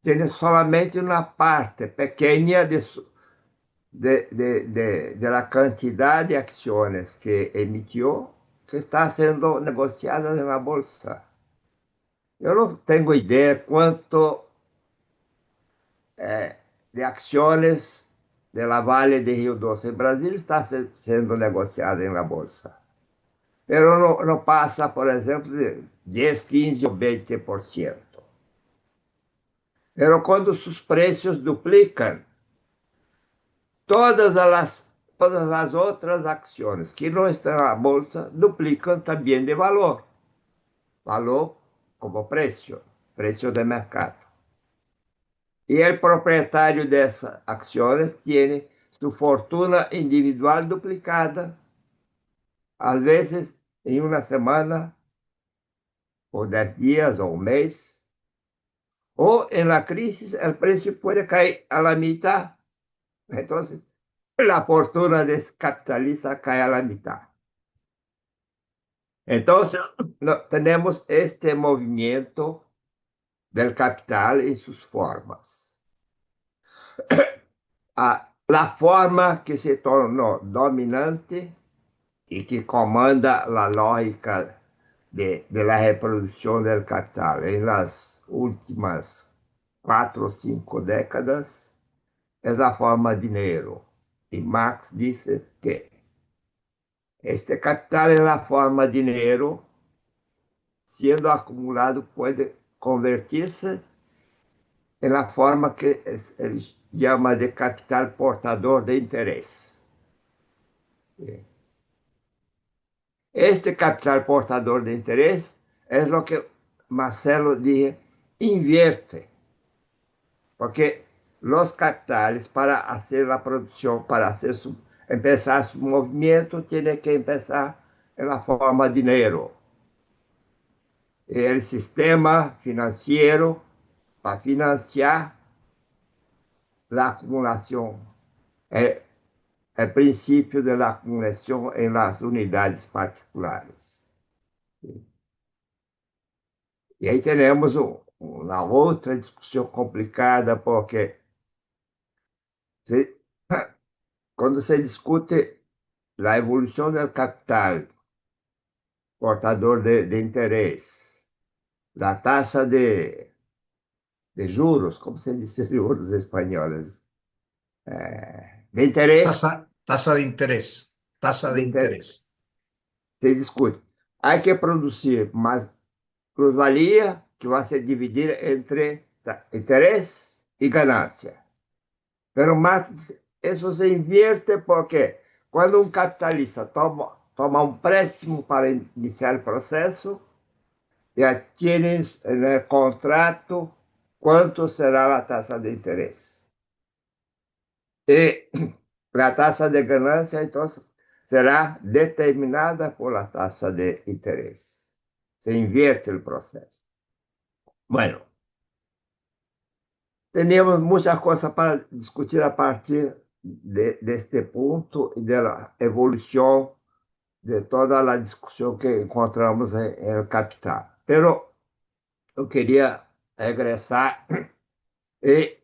tiene solamente una parte pequeña de la cantidad de acciones que emitió que está siendo negociadas en la bolsa. Yo no tengo idea cuánto de acciones de la Vale de Rio Doce en Brasil está siendo negociada en la bolsa. Pero no pasa, por ejemplo, de 10, 15 o 20%. Pero cuando sus precios duplican, todas las otras acciones que no están en la bolsa duplican también de valor. Valor como precio de mercado. Y el propietario de esas acciones tiene su fortuna individual duplicada, a veces en una semana, o 10 días, o un mes. O en la crisis el precio puede caer a la mitad. Entonces, la fortuna descapitaliza cae a la mitad. Entonces, tenemos este movimiento del capital en sus formas. La forma que se tornó dominante y que comanda la lógica de la reproducción del capital en las últimas 4 o 5 décadas es la forma dinero. Y Marx dice que este capital en la forma dinero, siendo acumulado, puede convertirse en la forma que él llama de capital portador de interés. Este capital portador de interés es lo que Marcelo dice, invierte, porque los capitales para hacer la producción, para empezar su movimiento, tienen que empezar en la forma de dinero. El sistema financiero para financiar la acumulación, el principio de la acumulación en las unidades particulares. E aí temos uma outra discussão complicada, porque se, quando se discute a evolução do capital portador de interesse, a taxa de juros, como se dice juros españoles, de interés, Tasa de interés, tasa de de interés, interés. se discute. Hay que producir más plusvalía que va a ser dividir entre interés y ganancia. Pero más eso se invierte porque cuando un capitalista toma un préstamo para iniciar el proceso, ya tienes en el contrato cuánto será la tasa de interés. Y la tasa de ganancia, entonces, será determinada por la tasa de interés. Se invierte el proceso. Bueno, teníamos muchas cosas para discutir a partir de este punto y de la evolución de toda la discusión que encontramos en el Capital. Pero yo quería regresar y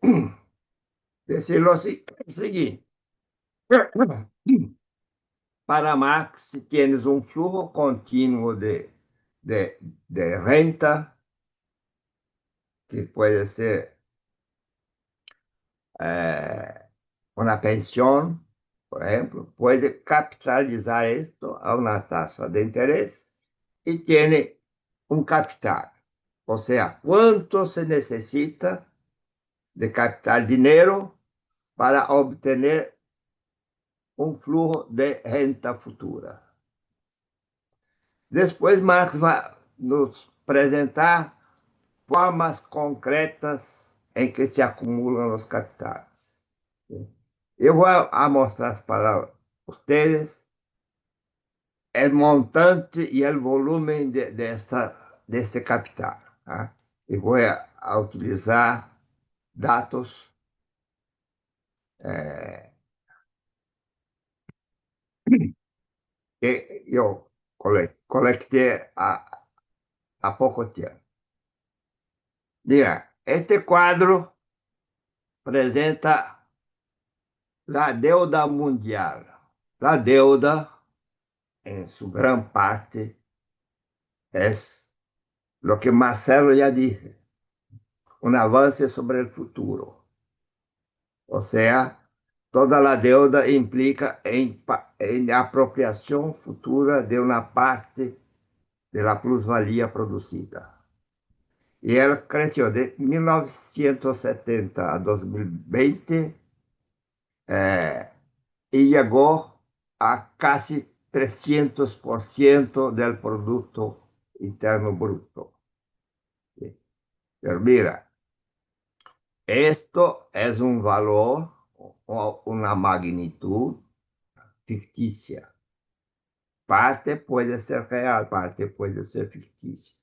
decir lo siguiente. Para Marx, si tienes un flujo continuo de, de renta, que puede ser eh, una pensión, por ejemplo, puede capitalizar esto a una tasa de interés y tiene un capital. O sea, cuánto se necesita de capital dinero para obtener un flujo de renta futura. Después Marx va a nos presentar formas concretas en que se acumulan los capitales. Yo voy a mostrar para ustedes el montante y el volumen de este capital. ¿Ah? Y voy a utilizar datos eh, que yo colecté a poco tiempo. Mira, este cuadro presenta la deuda mundial. La deuda, en su gran parte, es lo que Marcelo ya dice, un avance sobre el futuro. O sea, toda la deuda implica en apropiación futura de una parte de la plusvalía producida. Y él creció de 1970 a 2020 eh, y llegó a casi 300% del Producto Interno Bruto. Pero mira, esto es un valor o una magnitud ficticia. Parte puede ser real, parte puede ser ficticia.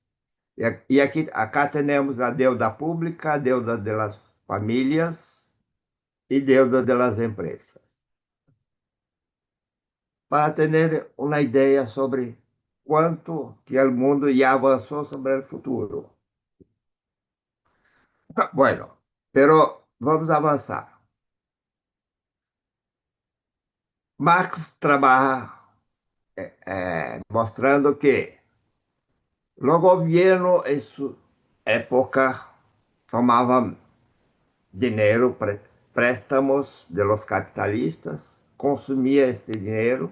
Y aquí, acá tenemos la deuda pública, deuda de las familias y deuda de las empresas. Para tener una idea sobre cuánto que el mundo ya avanzó sobre el futuro. Bueno, pero vamos a avanzar. Marx trabaja mostrando que los gobiernos en su época tomaban dinero, préstamos de los capitalistas, consumía este dinero,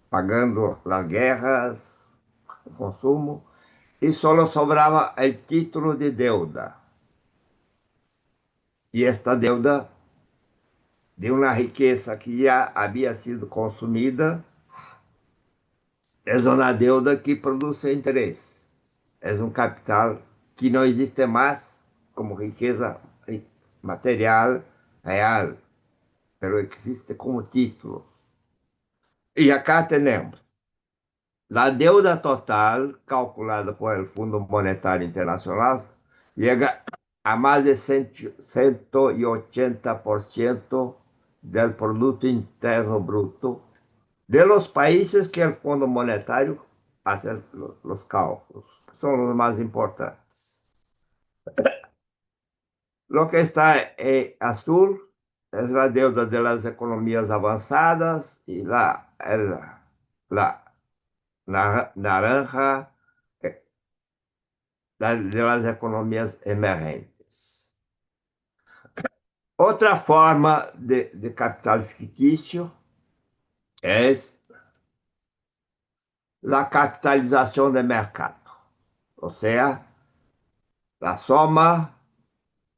pagando las guerras, el consumo, y solo sobraba el título de deuda. Y esta deuda de una riqueza que ya había sido consumida es una deuda que produce interés. Es un capital que no existe más como riqueza material real, pero existe como título. Y acá tenemos la deuda total calculada por el Fundo Monetario Internacional llega a más de 180% del Producto Interno Bruto de los países que el Fondo Monetario hace los cálculos. Son los más importantes. Lo que está en azul es la deuda de las economías avanzadas y la naranja de las economías emergentes. Otra forma de capital ficticio es la capitalización de mercado, o sea, la suma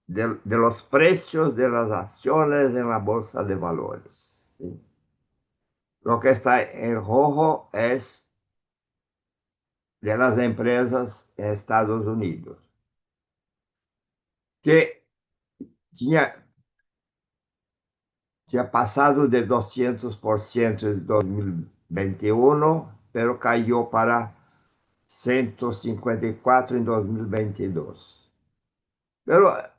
de los precios de las acciones en la bolsa de valores. ¿Sí? Lo que está en rojo es de las empresas en Estados Unidos, que tinha passado de 200% em 2021, pero caiu para 154 em 2022. Pero é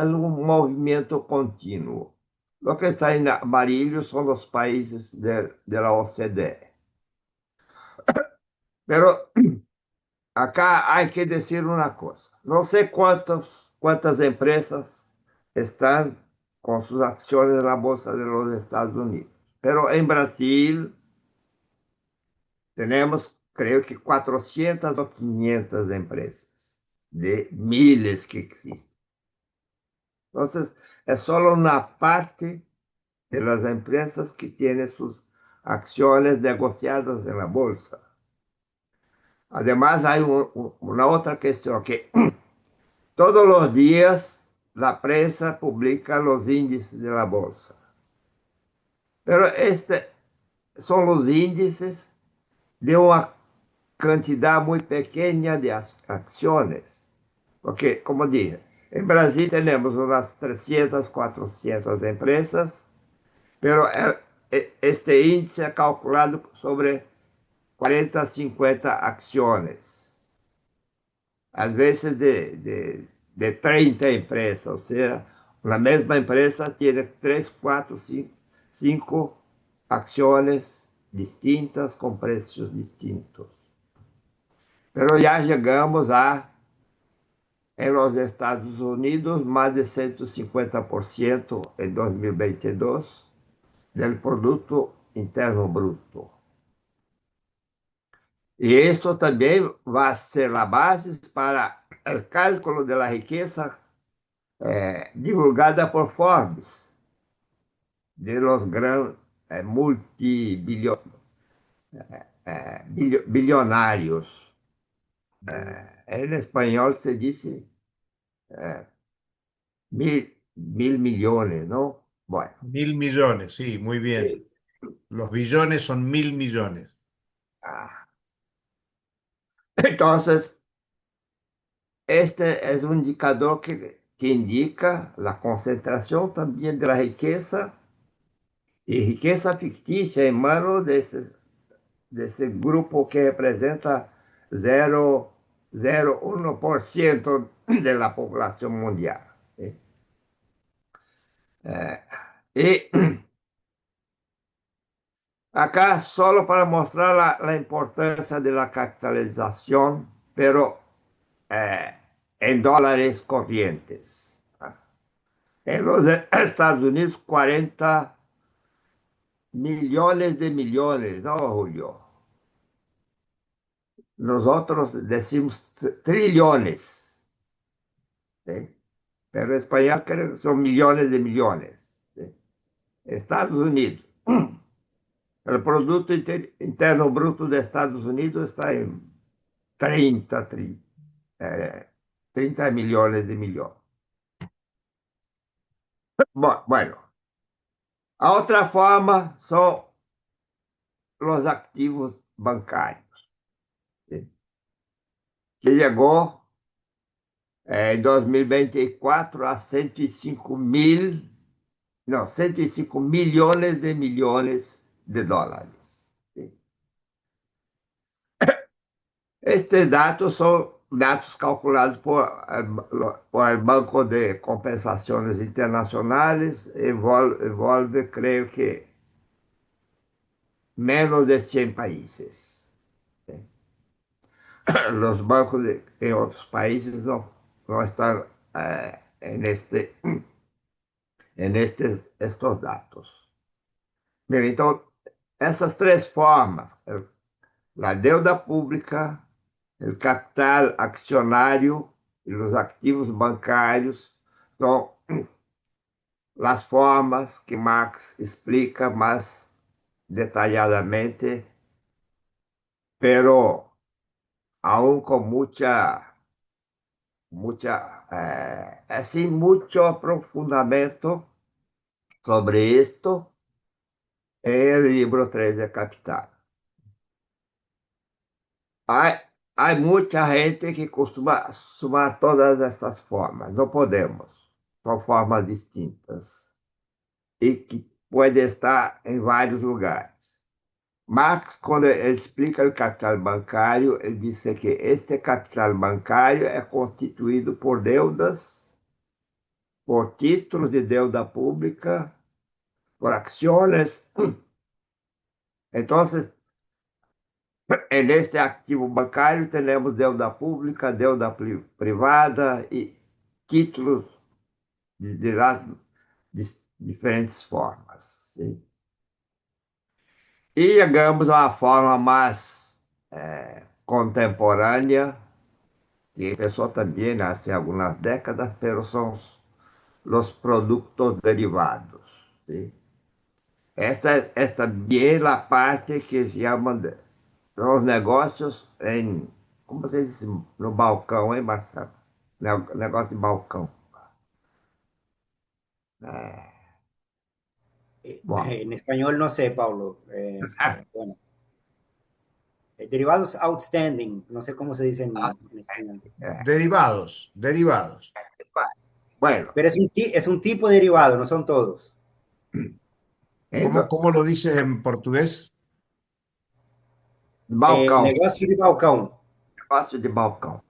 um movimento contínuo. O que está em amarillo são os países da OCDE. Pero acá há que dizer uma coisa. Não sei quantas empresas estão com suas ações na Bolsa de los Estados Unidos. Pero em Brasil temos, creio que 400 ou 500 empresas, de miles que existem. Então, é só uma parte das empresas que têm suas ações negociadas na bolsa. Además, há uma outra questão, que todos os dias a prensa publica os índices da bolsa. Pero são os índices de uma quantidade muito pequena de ações. Porque, como dije, em Brasil temos umas 300, 400 empresas, pero este índice é calculado sobre 40, 50 ações. Às vezes de 30 empresas, ou seja, a mesma empresa tem 3, 4, 5 ações distintas com preços distintos. Pero já chegamos en los Estados Unidos, más de 150% en 2022 del Producto Interno Bruto. Y esto también va a ser la base para el cálculo de la riqueza divulgada por Forbes, de los grandes multibilionarios. En español se dice mil millones, ¿no? Bueno. 1.000 millones, sí, muy bien. Sí. Los billones son 1.000 millones. Entonces, este es un indicador que indica la concentración también de la riqueza y riqueza ficticia en manos de ese grupo que representa 0,01% de la población mundial. ¿Sí? Y acá solo para mostrar la importancia de la capitalización, pero en dólares corrientes. En los Estados Unidos, 40 millones de millones, ¿no, Julio? Nosotros decimos trillones, ¿sí? Pero en español creo que son millones de millones. ¿Sí? Estados Unidos. El Producto Interno Bruto de Estados Unidos está en 30 millones de millones. Bueno, a otra forma son los activos bancarios, ¿sí? Que llegó en 2024 a 105 millones de dólares. ¿Sí? Estes dados são dados calculados por el Banco de Compensaciones Internacionales, envolve, creio que, menos de 100 países. Os bancos em outros países não estão estes dados. Bem, então, essas três formas, a deuda pública, o capital accionário e os ativos bancários são las formas que Marx explica más detalladamente, pero aún con sin mucho aprofundamiento sobre esto en el libro 3 de Capital. Hay, hay mucha gente que costuma sumar todas estas formas. No podemos. Son formas distintas y que puede estar en varios lugares. Marx, quando ele explica o capital bancário, ele disse que este capital bancário é constituído por deudas, por títulos de deuda pública, por acciones. Então, neste ativo bancário, temos deuda pública, deuda privada e títulos de diferentes formas. Sim? E chegamos a uma forma mais contemporânea, que empezó también hace algunas décadas, pero son los productos derivados. ¿Sí? Esta también la parte que se llaman los negocios en, ¿cómo se dice? No balcão, hein, Marcelo? Negócio de balcão. É, bom, En español no sé, Pablo. Bueno, derivados outstanding, no sé cómo se dice en español. Derivados, derivados. bueno, Pero es un tipo de derivado, no son todos. ¿Cómo lo dices en portugués? balcão, Negocio de balcão. negócio de balcão.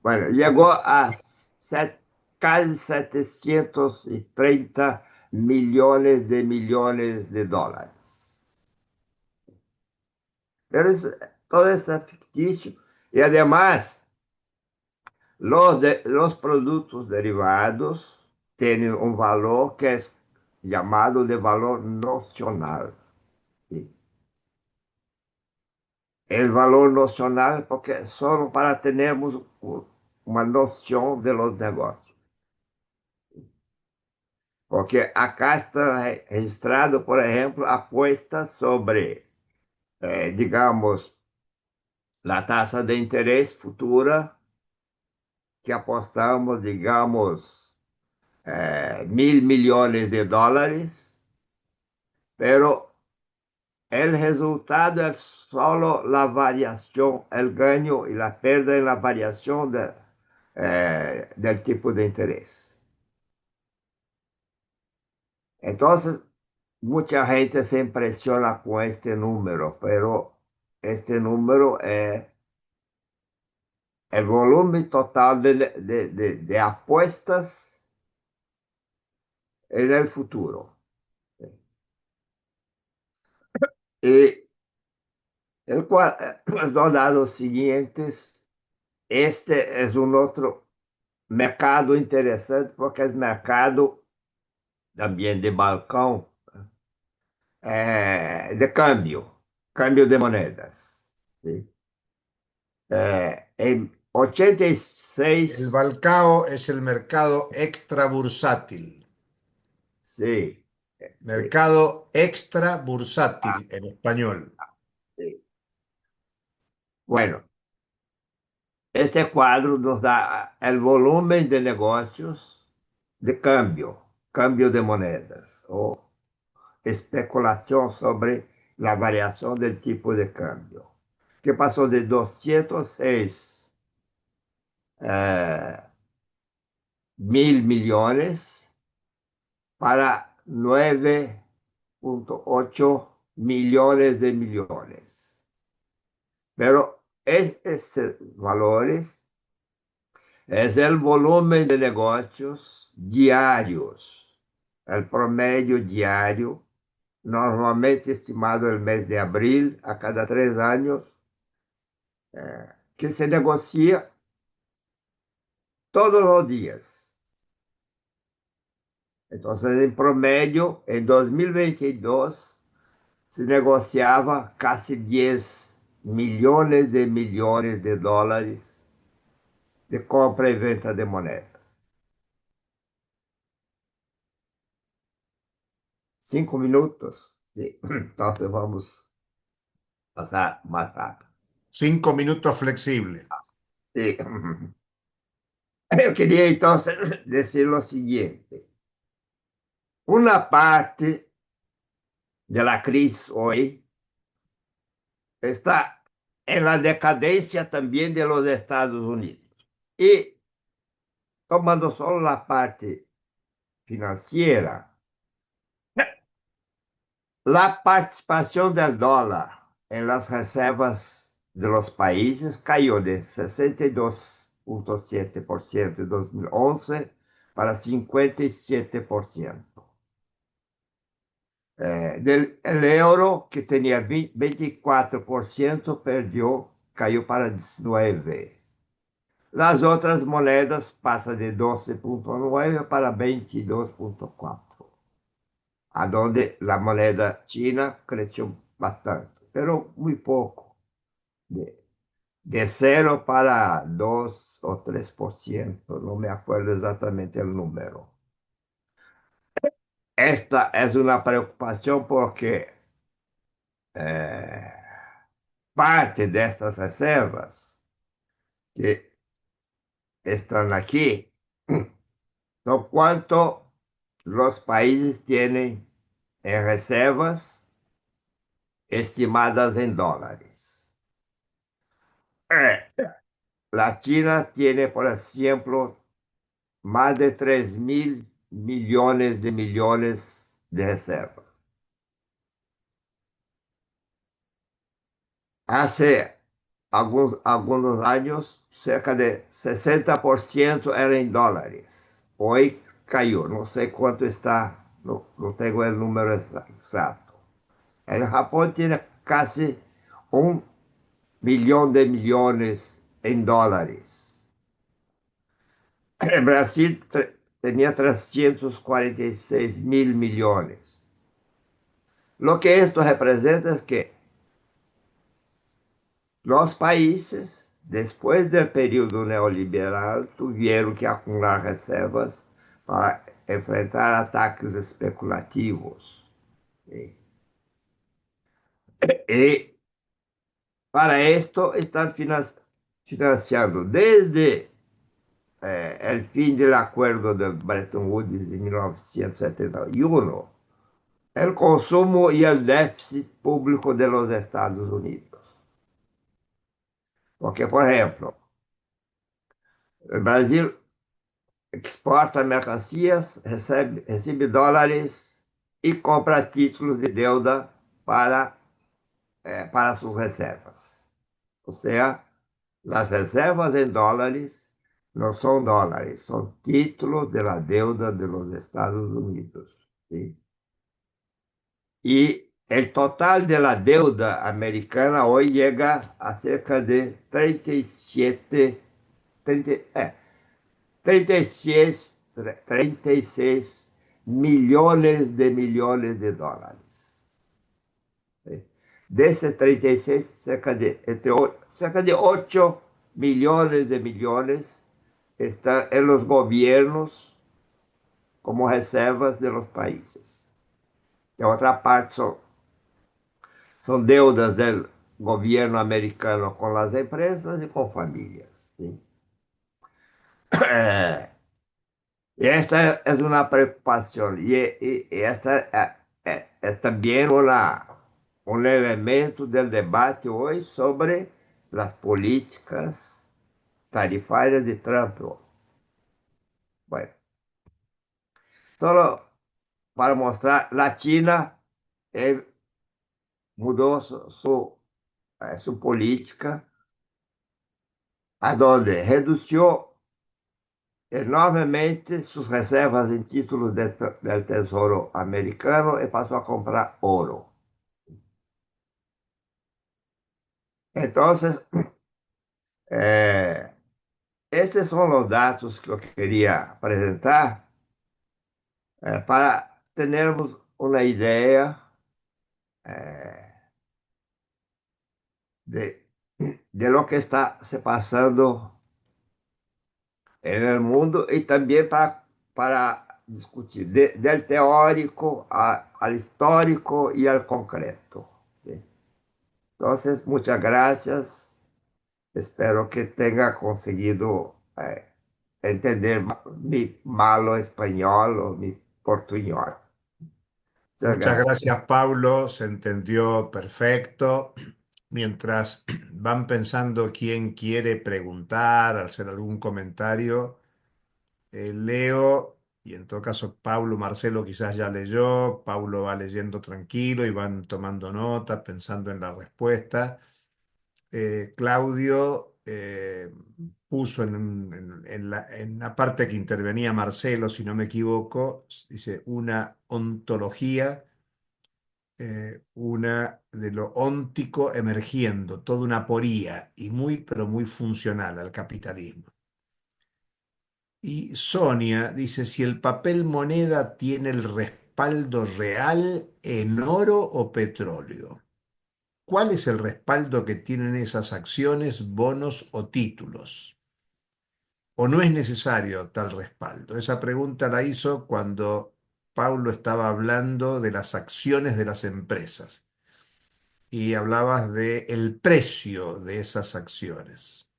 Bueno, llegó a casi 730 millones de dólares. Pero todo esto es ficticio y además los productos derivados tienen un valor que es llamado de valor nocional. ¿Sí? El valor nocional porque solo para tenermos una noción de los negocios. Porque acá está registrado, por ejemplo, apuestas sobre, digamos, la tasa de interés futura, que apostamos, digamos, 1.000 millones de dólares, pero el resultado es solo la variación, el gano y la pérdida en la variación del tipo de interés. Entonces, mucha gente se impresiona con este número, pero este número es el volumen total de apuestas en el futuro. Y los datos siguientes, este es un otro mercado interesante porque es mercado también de balcón, de cambio de monedas. ¿Sí? En El 86, balcao es el mercado extra bursátil. sí, sí, Mercado extra bursátil en español. sí. Bueno, este cuadro nos da el volumen de negocios de cambio de monedas o especulación sobre la variación del tipo de cambio, que pasó de 206 mil millones para 9,8 millones de millones. Pero estos valores es el volumen de negocios diarios, el promedio diario, normalmente estimado el mes de abril a cada 3 años, que se negocia todos los días. Entonces, en promedio, en 2022, se negociaba casi 10 millones de dólares de compra y venta de monedas. 5 minutos. Sí. Entonces vamos a pasar más rápido. 5 minutos flexible. Sí. Yo quería entonces decir lo siguiente. Una parte de la crisis hoy está en la decadencia también de los Estados Unidos. Y tomando solo la parte financiera, la participación del dólar en las reservas de los países cayó de 62,7% en 2011 para 57%. El euro, que tenía 24%, cayó para 19%. Las otras monedas pasan de 12,9 para 22,4, a donde la moneda china creció bastante, pero muy poco, de 0 para 2 o 3%, no me acuerdo exactamente el número. Esta es una preocupación porque eh, parte de estas reservas que están aquí son cuánto los países tienen en reservas estimadas en dólares. La China tiene, por ejemplo, más de 3.000 millones de reservas. Hace algunos años, cerca de 60% era en dólares. Hoy cayó, no sé cuánto está, no tengo el número exacto. El Japón tiene casi 1 millón de millones en dólares. El Brasil tenía 346.000 millones. Lo que esto representa es que los países, después del periodo neoliberal, tuvieron que acumular reservas para enfrentar ataques especulativos. Y, y para esto están financiando desde el fin del acuerdo de Bretton Woods en 1971, el consumo y el déficit público de los Estados Unidos. Porque, por ejemplo, el Brasil exporta mercancías, recibe dólares y compra títulos de deuda para sus reservas. O sea, las reservas en dólares no son dólares, son títulos de la deuda de los Estados Unidos. ¿Sí? Y el total de la deuda americana hoy llega a cerca de 36 millones de dólares. ¿Sí? De esos 36, cerca de 8 millones están en los gobiernos como reservas de los países. La otra parte son deudas del gobierno americano con las empresas y con familias. ¿Sí? Y esta es una preocupación y esta es también un elemento del debate hoy sobre las políticas tarifarias de Trump. Bueno, solo para mostrar, la China mudó su política, a donde redució enormemente sus reservas en títulos del Tesoro americano y pasó a comprar oro. Entonces, estos son los datos que yo quería presentar para tenermos una idea eh, de, de lo que está se pasando en el mundo y también para discutir, del teórico al histórico y al concreto. ¿Sí? Entonces, muchas gracias. Espero que tenga conseguido entender mi malo español o mi portuñol. Muchas Muchas gracias. gracias, Paulo. Se entendió perfecto. Mientras van pensando quién quiere preguntar, hacer algún comentario, leo, y en todo caso, Paulo, Marcelo quizás ya leyó, Paulo va leyendo tranquilo y van tomando nota, pensando en la respuesta. Claudio puso en la parte que intervenía Marcelo, si no me equivoco, dice una ontología, una de lo óntico emergiendo, toda una aporía y muy, pero muy funcional al capitalismo. Y Sonia dice, si el papel moneda tiene el respaldo real en oro o petróleo. ¿Cuál es el respaldo que tienen esas acciones, bonos o títulos? ¿O no es necesario tal respaldo? Esa pregunta la hizo cuando Paulo estaba hablando de las acciones de las empresas y hablabas de el precio de esas acciones.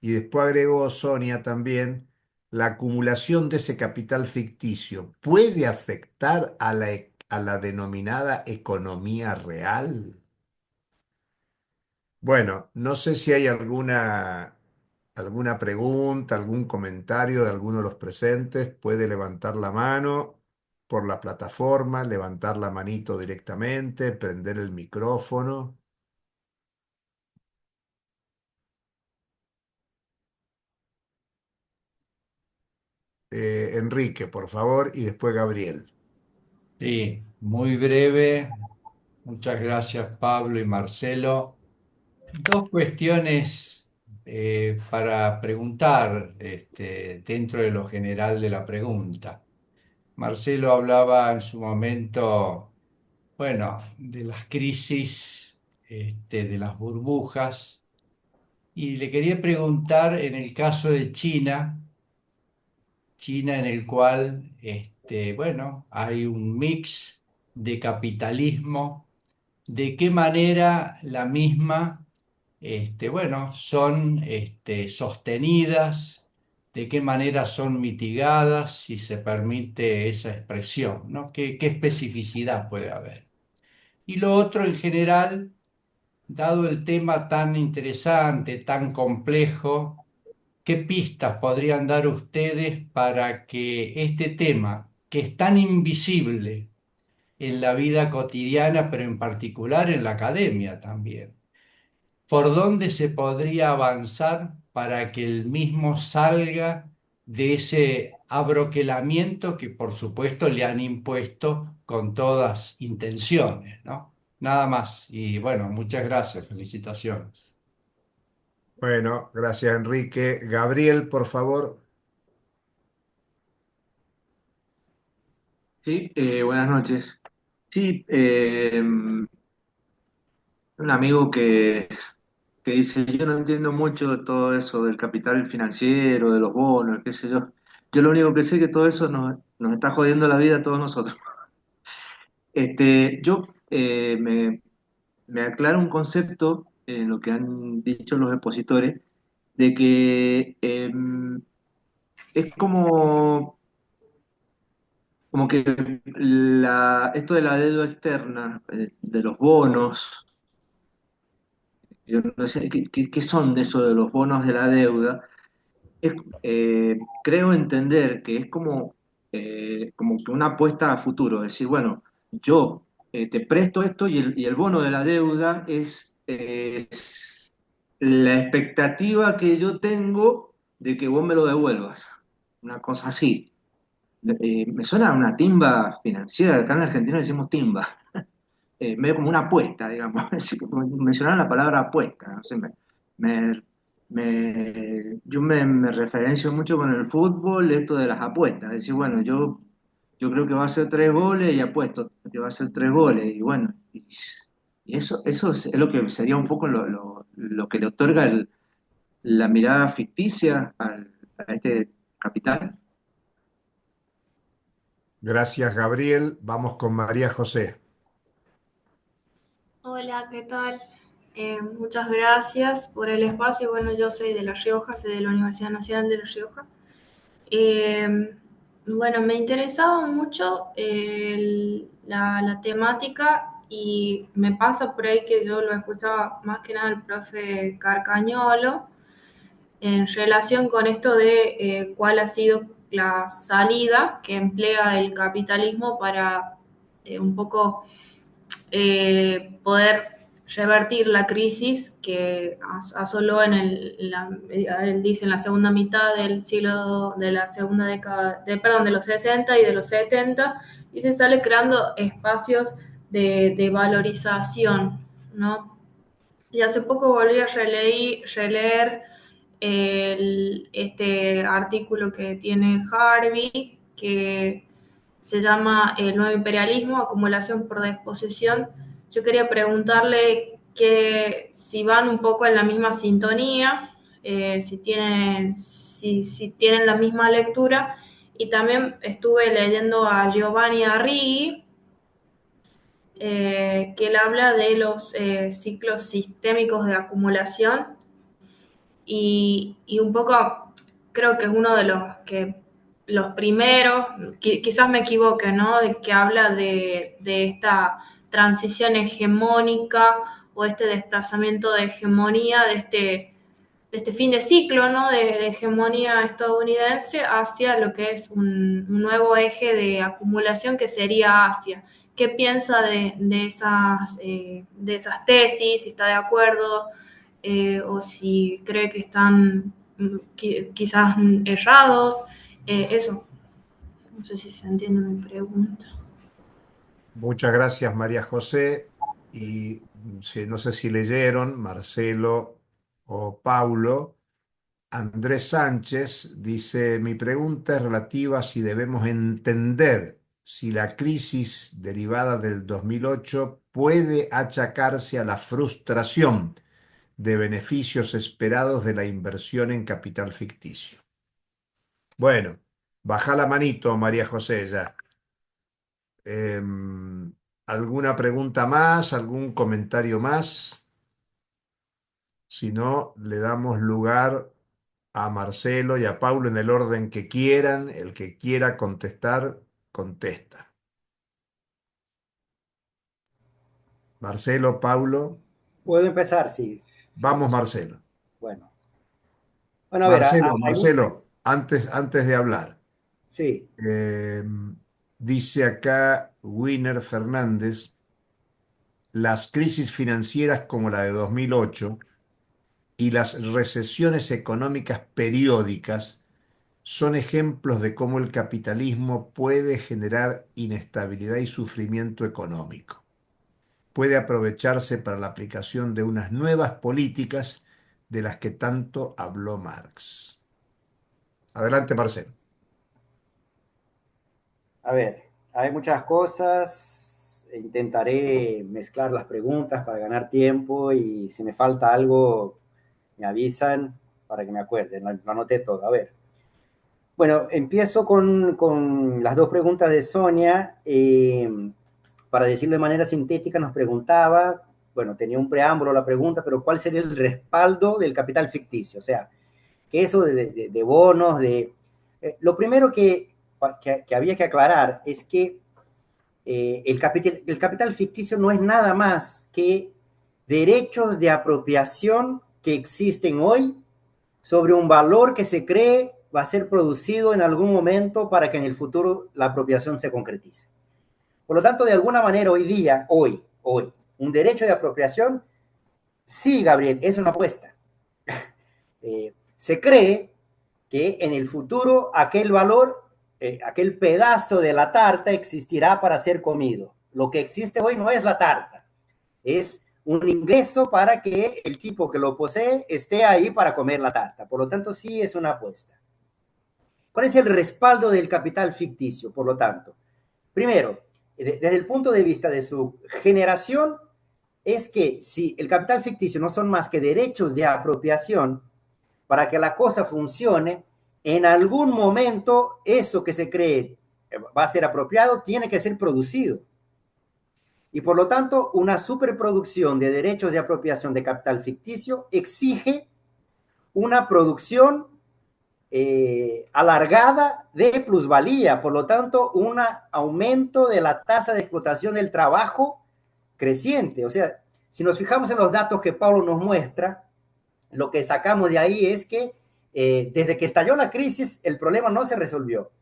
Y después agregó Sonia también, la acumulación de ese capital ficticio puede afectar a la denominada economía real. Bueno, no sé si hay alguna pregunta, algún comentario de alguno de los presentes. Puede levantar la mano por la plataforma, levantar la manito directamente, prender el micrófono. Enrique, por favor, y después Gabriel. Sí, muy breve. Muchas gracias, Pablo y Marcelo. Dos cuestiones para preguntar dentro de lo general de la pregunta. Marcelo hablaba en su momento, bueno, de las crisis, de las burbujas, y le quería preguntar en el caso de China, China en el cual, bueno, hay un mix de capitalismo, de qué manera la misma, bueno, son sostenidas, de qué manera son mitigadas, si se permite esa expresión, ¿no? ¿Qué especificidad puede haber? Y lo otro en general, dado el tema tan interesante, tan complejo, ¿qué pistas podrían dar ustedes para que este tema, que es tan invisible en la vida cotidiana, pero en particular en la academia también, por dónde se podría avanzar para que el mismo salga de ese abroquelamiento que por supuesto le han impuesto con todas intenciones, ¿no? Nada más. Y bueno, muchas gracias, felicitaciones. Bueno, gracias, Enrique. Gabriel, por favor. Sí, buenas noches. Sí, un amigo que dice, yo no entiendo mucho de todo eso del capital financiero, de los bonos, qué sé yo. Yo lo único que sé es que todo eso nos está jodiendo la vida a todos nosotros. Yo me aclaro un concepto en lo que han dicho los expositores, de que es como que esto de la deuda externa, de los bonos. Yo no sé qué son de eso de los bonos de la deuda. Es, creo entender que es como que una apuesta a futuro. Es decir, bueno, yo te presto esto y el bono de la deuda es la expectativa que yo tengo de que vos me lo devuelvas. Una cosa así. Me suena a una timba financiera. Acá en Argentina decimos timba. Medio como una apuesta, digamos. Así que mencionaron la palabra apuesta, no sé, yo me referencio mucho con el fútbol, esto de las apuestas, es decir, bueno, yo creo que va a ser 3 goles y apuesto que va a ser 3 goles, y bueno, y eso es lo que sería un poco lo que le otorga la mirada ficticia a este capital. Gracias, Gabriel. Vamos con María José. Hola, ¿qué tal? Muchas gracias por el espacio. Bueno, yo soy de La Rioja, soy de la Universidad Nacional de La Rioja. Bueno, me interesaba mucho la temática y me pasa por ahí que yo lo escuchaba más que nada el profe Carcañolo en relación con esto de cuál ha sido la salida que emplea el capitalismo para un poco poder revertir la crisis que asoló él dice, en la segunda mitad del siglo, de la segunda década, perdón, de los 60 y de los 70, y se sale creando espacios de valorización, ¿no? Y hace poco volví a releer este artículo que tiene Harvey, que se llama El nuevo imperialismo, acumulación por disposición. Yo quería preguntarle que si van un poco en la misma sintonía, si tienen la misma lectura, y también estuve leyendo a Giovanni Arrighi, que él habla de los ciclos sistémicos de acumulación y un poco creo que es uno de los primeros, quizás me equivoque, ¿no? De que habla de esta transición hegemónica o este desplazamiento de hegemonía, de este fin de ciclo, ¿no? De hegemonía estadounidense hacia lo que es un nuevo eje de acumulación que sería Asia. ¿Qué piensa de esas tesis? Si está de acuerdo, o si cree que están quizás errados. Eso, no sé si se entiende mi pregunta. Muchas gracias, María José. Y no sé si leyeron, Marcelo o Paulo. Andrés Sánchez dice, mi pregunta es relativa a si debemos entender si la crisis derivada del 2008 puede achacarse a la frustración de beneficios esperados de la inversión en capital ficticio. Bueno, baja la manito, María José, ya. ¿Alguna pregunta más? ¿Algún comentario más? Si no, le damos lugar a Marcelo y a Paulo en el orden que quieran. El que quiera contestar, contesta. Marcelo, Paulo. ¿Puedo empezar? Sí, sí. Vamos, Marcelo. Bueno. Bueno, a ver, Marcelo, antes de hablar. sí. eh, dice acá Winer Fernández, las crisis financieras como la de 2008 y las recesiones económicas periódicas son ejemplos de cómo el capitalismo puede generar inestabilidad y sufrimiento económico. Puede aprovecharse para la aplicación de unas nuevas políticas de las que tanto habló Marx. Adelante, Marcelo. A ver, hay muchas cosas. Intentaré mezclar las preguntas para ganar tiempo y si me falta algo, me avisan para que me acuerde. Lo anoté todo. A ver. Bueno, empiezo con las dos preguntas de Sonia. Para decirlo de manera sintética, nos preguntaba, bueno, tenía un preámbulo la pregunta, pero ¿cuál sería el respaldo del capital ficticio? O sea, que eso de bonos, lo primero que había que aclarar es que el capital ficticio no es nada más que derechos de apropiación que existen hoy sobre un valor que se cree va a ser producido en algún momento para que en el futuro la apropiación se concretice. Por lo tanto, de alguna manera hoy día, hoy, un derecho de apropiación, sí, Gabriel, es una apuesta. Se cree que en el futuro aquel valor, aquel pedazo de la tarta existirá para ser comido. Lo que existe hoy no es la tarta, es un ingreso para que el tipo que lo posee esté ahí para comer la tarta. Por lo tanto, sí es una apuesta. ¿Cuál es el respaldo del capital ficticio? Por lo tanto, primero, desde el punto de vista de su generación, es que si el capital ficticio no son más que derechos de apropiación, para que la cosa funcione, en algún momento eso que se cree va a ser apropiado, tiene que ser producido. Y por lo tanto, una superproducción de derechos de apropiación de capital ficticio exige una producción alargada de plusvalía, por lo tanto, un aumento de la tasa de explotación del trabajo creciente. O sea, si nos fijamos en los datos que Pablo nos muestra, lo que sacamos de ahí es que desde que estalló la crisis, el problema no se resolvió.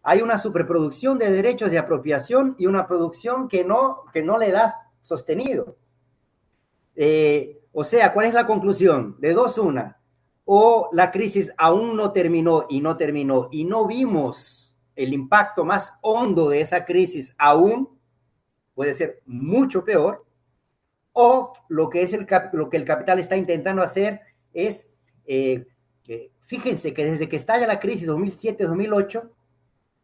Hay una superproducción de derechos de apropiación y una producción que no le da sostenido. O sea, ¿cuál es la conclusión? De dos, una. O la crisis aún no terminó y no vimos el impacto más hondo de esa crisis aún, puede ser mucho peor, o lo que el capital está intentando hacer es, fíjense que desde que estalla la crisis 2007-2008,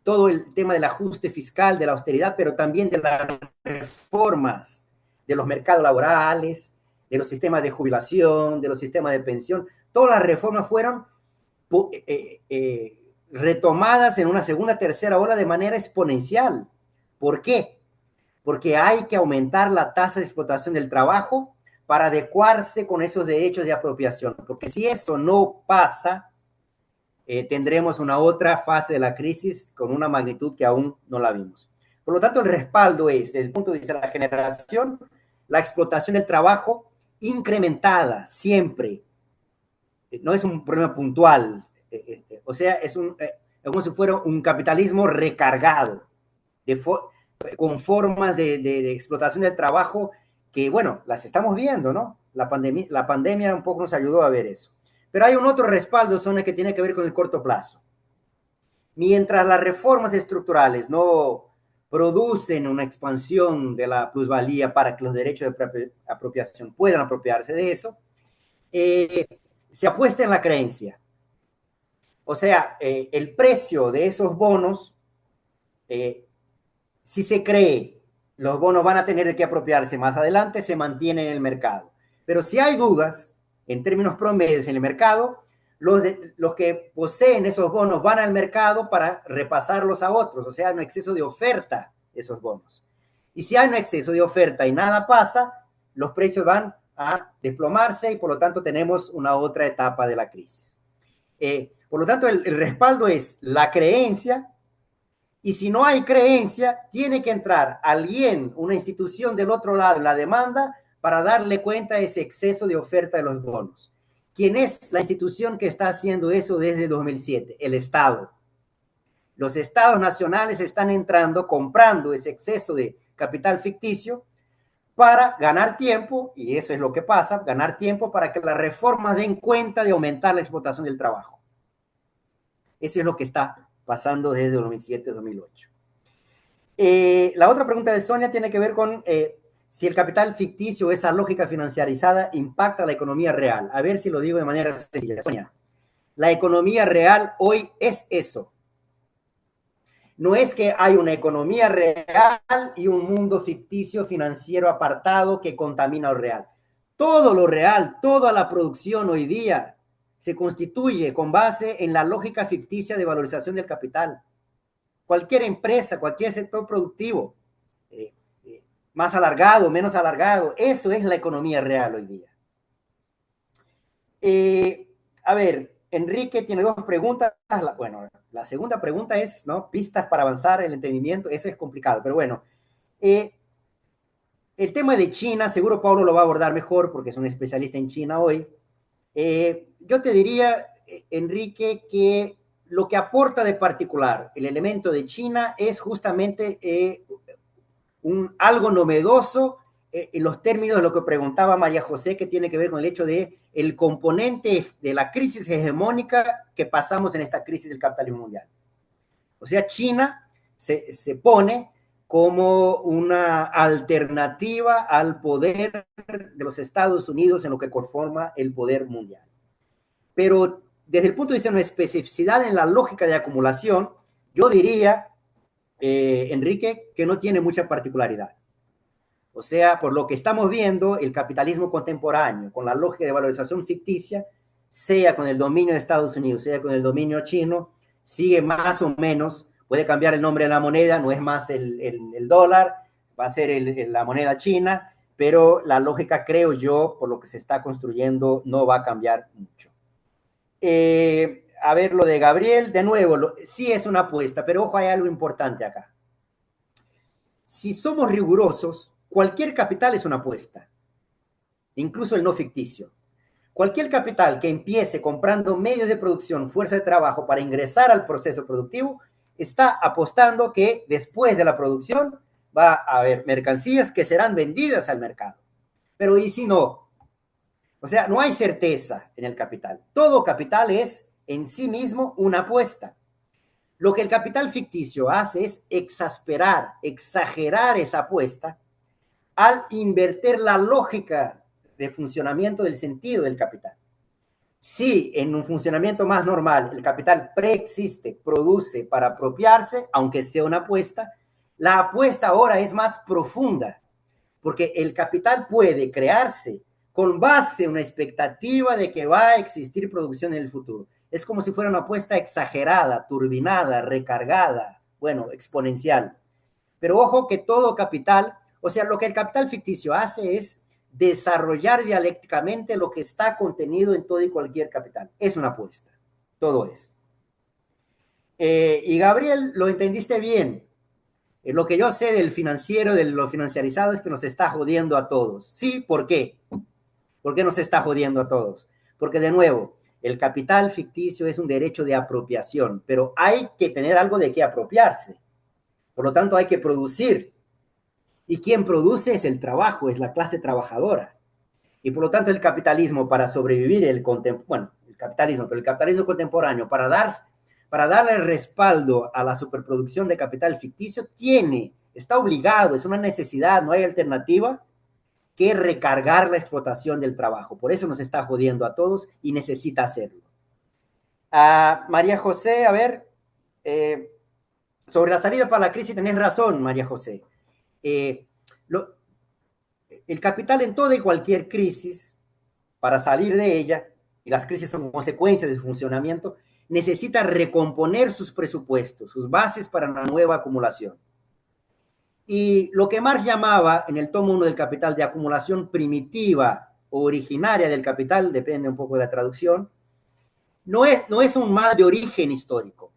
todo el tema del ajuste fiscal, de la austeridad, pero también de las reformas de los mercados laborales, de los sistemas de jubilación, de los sistemas de pensión, todas las reformas fueron retomadas en una segunda, tercera ola de manera exponencial. ¿Por qué? Porque hay que aumentar la tasa de explotación del trabajo para adecuarse con esos derechos de apropiación. Porque si eso no pasa, tendremos una otra fase de la crisis con una magnitud que aún no la vimos. Por lo tanto, el respaldo es, desde el punto de vista de la generación, la explotación del trabajo incrementada siempre. No es un problema puntual, o sea, es como si fuera un capitalismo recargado, con formas de explotación del trabajo que, bueno, las estamos viendo, ¿no? La pandemia un poco nos ayudó a ver eso. Pero hay un otro respaldo, Sonia, que tiene que ver con el corto plazo. Mientras las reformas estructurales no producen una expansión de la plusvalía para que los derechos de apropiación puedan apropiarse de eso, se apuesta en la creencia. O sea, el precio de esos bonos, si se cree los bonos van a tener de qué apropiarse más adelante, se mantiene en el mercado. Pero si hay dudas, en términos promedios en el mercado, los que poseen esos bonos van al mercado para repasarlos a otros, o sea, hay un exceso de oferta de esos bonos. Y si hay un exceso de oferta y nada pasa, los precios van a desplomarse y por lo tanto tenemos una otra etapa de la crisis. Por lo tanto, el respaldo es la creencia, y si no hay creencia, tiene que entrar alguien, una institución del otro lado en la demanda para darle cuenta de ese exceso de oferta de los bonos. ¿Quién es la institución que está haciendo eso desde 2007? El Estado. Los estados nacionales están entrando, comprando ese exceso de capital ficticio para ganar tiempo, y eso es lo que pasa, ganar tiempo para que las reformas den cuenta de aumentar la explotación del trabajo. Eso es lo que está pasando desde 2007-2008. La otra pregunta de Sonia tiene que ver con si el capital ficticio, esa lógica financiarizada, impacta la economía real. A ver si lo digo de manera sencilla. Sonia, la economía real hoy es eso. No es que hay una economía real y un mundo ficticio financiero apartado que contamina lo real. Todo lo real, toda la producción hoy día se constituye con base en la lógica ficticia de valorización del capital. Cualquier empresa, cualquier sector productivo, más alargado, menos alargado, eso es la economía real hoy día. A ver, Enrique tiene dos preguntas. Bueno, la segunda pregunta es, ¿no? Pistas para avanzar el entendimiento. Eso es complicado, pero bueno. El tema de China, seguro Pablo lo va a abordar mejor porque es un especialista en China hoy. Yo te diría, Enrique, que lo que aporta de particular el elemento de China es justamente algo novedoso en los términos de lo que preguntaba María José, que tiene que ver con el hecho de el componente de la crisis hegemónica que pasamos en esta crisis del capitalismo mundial. O sea, China se pone como una alternativa al poder de los Estados Unidos en lo que conforma el poder mundial. Pero desde el punto de vista de una especificidad en la lógica de acumulación, yo diría, Enrique, que no tiene mucha particularidad. O sea, por lo que estamos viendo, el capitalismo contemporáneo, con la lógica de valorización ficticia, sea con el dominio de Estados Unidos, sea con el dominio chino, sigue más o menos puede cambiar el nombre de la moneda, no es más el dólar, va a ser la moneda china, pero la lógica, creo yo, por lo que se está construyendo, no va a cambiar mucho. A ver, lo de Gabriel, de nuevo, sí es una apuesta, pero ojo, hay algo importante acá. Si somos rigurosos, cualquier capital es una apuesta, incluso el no ficticio. Cualquier capital que empiece comprando medios de producción, fuerza de trabajo para ingresar al proceso productivo, está apostando que después de la producción va a haber mercancías que serán vendidas al mercado. Pero ¿y si no? O sea, no hay certeza en el capital. Todo capital es en sí mismo una apuesta. Lo que el capital ficticio hace es exasperar, exagerar esa apuesta al invertir la lógica de funcionamiento del sentido del capital. Si en un funcionamiento más normal el capital preexiste, produce para apropiarse, aunque sea una apuesta, la apuesta ahora es más profunda, porque el capital puede crearse con base en una expectativa de que va a existir producción en el futuro. Es como si fuera una apuesta exagerada, turbinada, recargada, bueno, exponencial. Pero ojo que todo capital, o sea, lo que el capital ficticio hace es desarrollar dialécticamente lo que está contenido en todo y cualquier capital. Es una apuesta, todo es. Y Gabriel, lo entendiste bien. Lo que yo sé del financiero, de lo financiarizado, es que nos está jodiendo a todos. Sí, ¿por qué? ¿Por qué nos está jodiendo a todos? Porque de nuevo, el capital ficticio es un derecho de apropiación, pero hay que tener algo de qué apropiarse. Por lo tanto, hay que producir. Y quien produce es el trabajo, es la clase trabajadora. Y por lo tanto, el capitalismo para sobrevivir, el capitalismo contemporáneo, para darle respaldo a la superproducción de capital ficticio, está obligado, es una necesidad, no hay alternativa que recargar la explotación del trabajo. Por eso nos está jodiendo a todos y necesita hacerlo. María José, a ver, sobre la salida para la crisis tenés razón, María José. El capital en toda y cualquier crisis, para salir de ella, y las crisis son consecuencias de su funcionamiento, necesita recomponer sus presupuestos, sus bases para una nueva acumulación. Y lo que Marx llamaba en el tomo 1 del Capital de acumulación primitiva o originaria del capital, depende un poco de la traducción, no es un mal de origen histórico.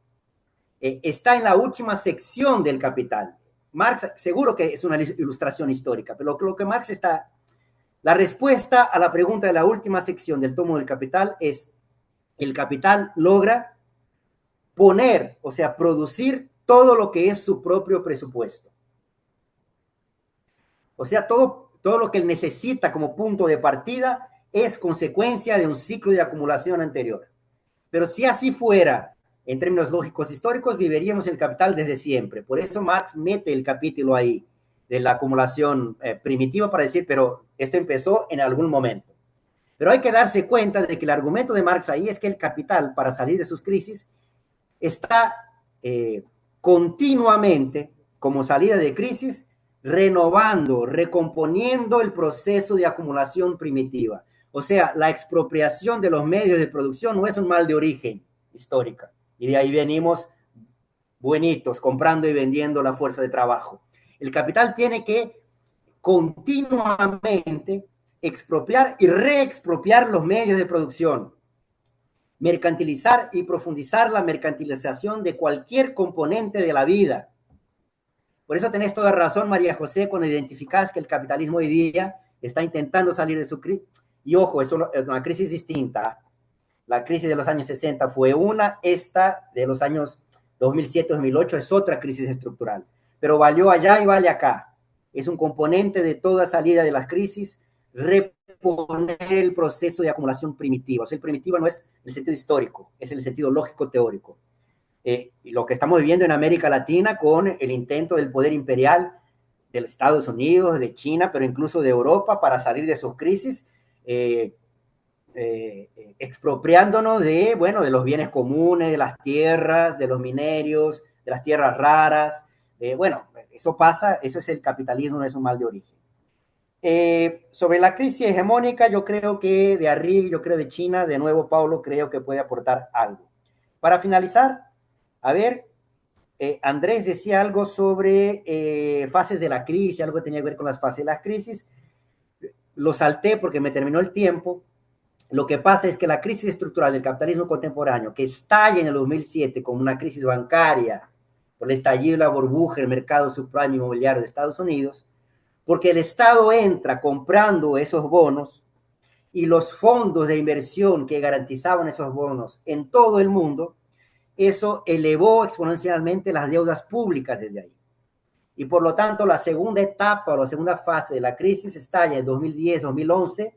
Está en la última sección del Capital. Marx, seguro que es una ilustración histórica, pero lo que Marx está... La respuesta a la pregunta de la última sección del tomo del Capital es: el capital logra poner, o sea, producir todo lo que es su propio presupuesto. O sea, todo lo que él necesita como punto de partida es consecuencia de un ciclo de acumulación anterior. Pero si así fuera, en términos lógicos históricos, viviríamos el capital desde siempre. Por eso Marx mete el capítulo ahí de la acumulación primitiva para decir, pero esto empezó en algún momento. Pero hay que darse cuenta de que el argumento de Marx ahí es que el capital, para salir de sus crisis, está continuamente, como salida de crisis, renovando, recomponiendo el proceso de acumulación primitiva. O sea, la expropiación de los medios de producción no es un mal de origen histórica. Y de ahí venimos buenitos, comprando y vendiendo la fuerza de trabajo. El capital tiene que continuamente expropiar y reexpropiar los medios de producción, mercantilizar y profundizar la mercantilización de cualquier componente de la vida. Por eso tenés toda razón, María José, cuando identificás que el capitalismo hoy día está intentando salir de su crisis. Y ojo, es una crisis distinta. La crisis de los años 60 fue una, esta de los años 2007-2008 es otra crisis estructural. Pero valió allá y vale acá. Es un componente de toda salida de las crisis, reponer el proceso de acumulación primitiva. O sea, el primitivo no es el sentido histórico, es el sentido lógico-teórico. Y lo que estamos viviendo en América Latina con el intento del poder imperial de los Estados Unidos, de China, pero incluso de Europa para salir de sus crisis, expropiándonos de los bienes comunes, de las tierras, de los minerios, de las tierras raras. Eso pasa, eso es el capitalismo, no es un mal de origen. Sobre la crisis hegemónica, yo creo que de Arrighi, yo creo de China, de nuevo Paulo, creo que puede aportar algo. Para finalizar, a ver, Andrés decía algo sobre fases de la crisis, algo que tenía que ver con las fases de la crisis. Lo salté porque me terminó el tiempo. Lo que pasa es que la crisis estructural del capitalismo contemporáneo, que estalla en el 2007 como una crisis bancaria por el estallido de la burbuja en el mercado subprime inmobiliario de Estados Unidos, porque el Estado entra comprando esos bonos y los fondos de inversión que garantizaban esos bonos en todo el mundo, eso elevó exponencialmente las deudas públicas desde ahí. Y por lo tanto, la segunda etapa o la segunda fase de la crisis estalla en 2010-2011,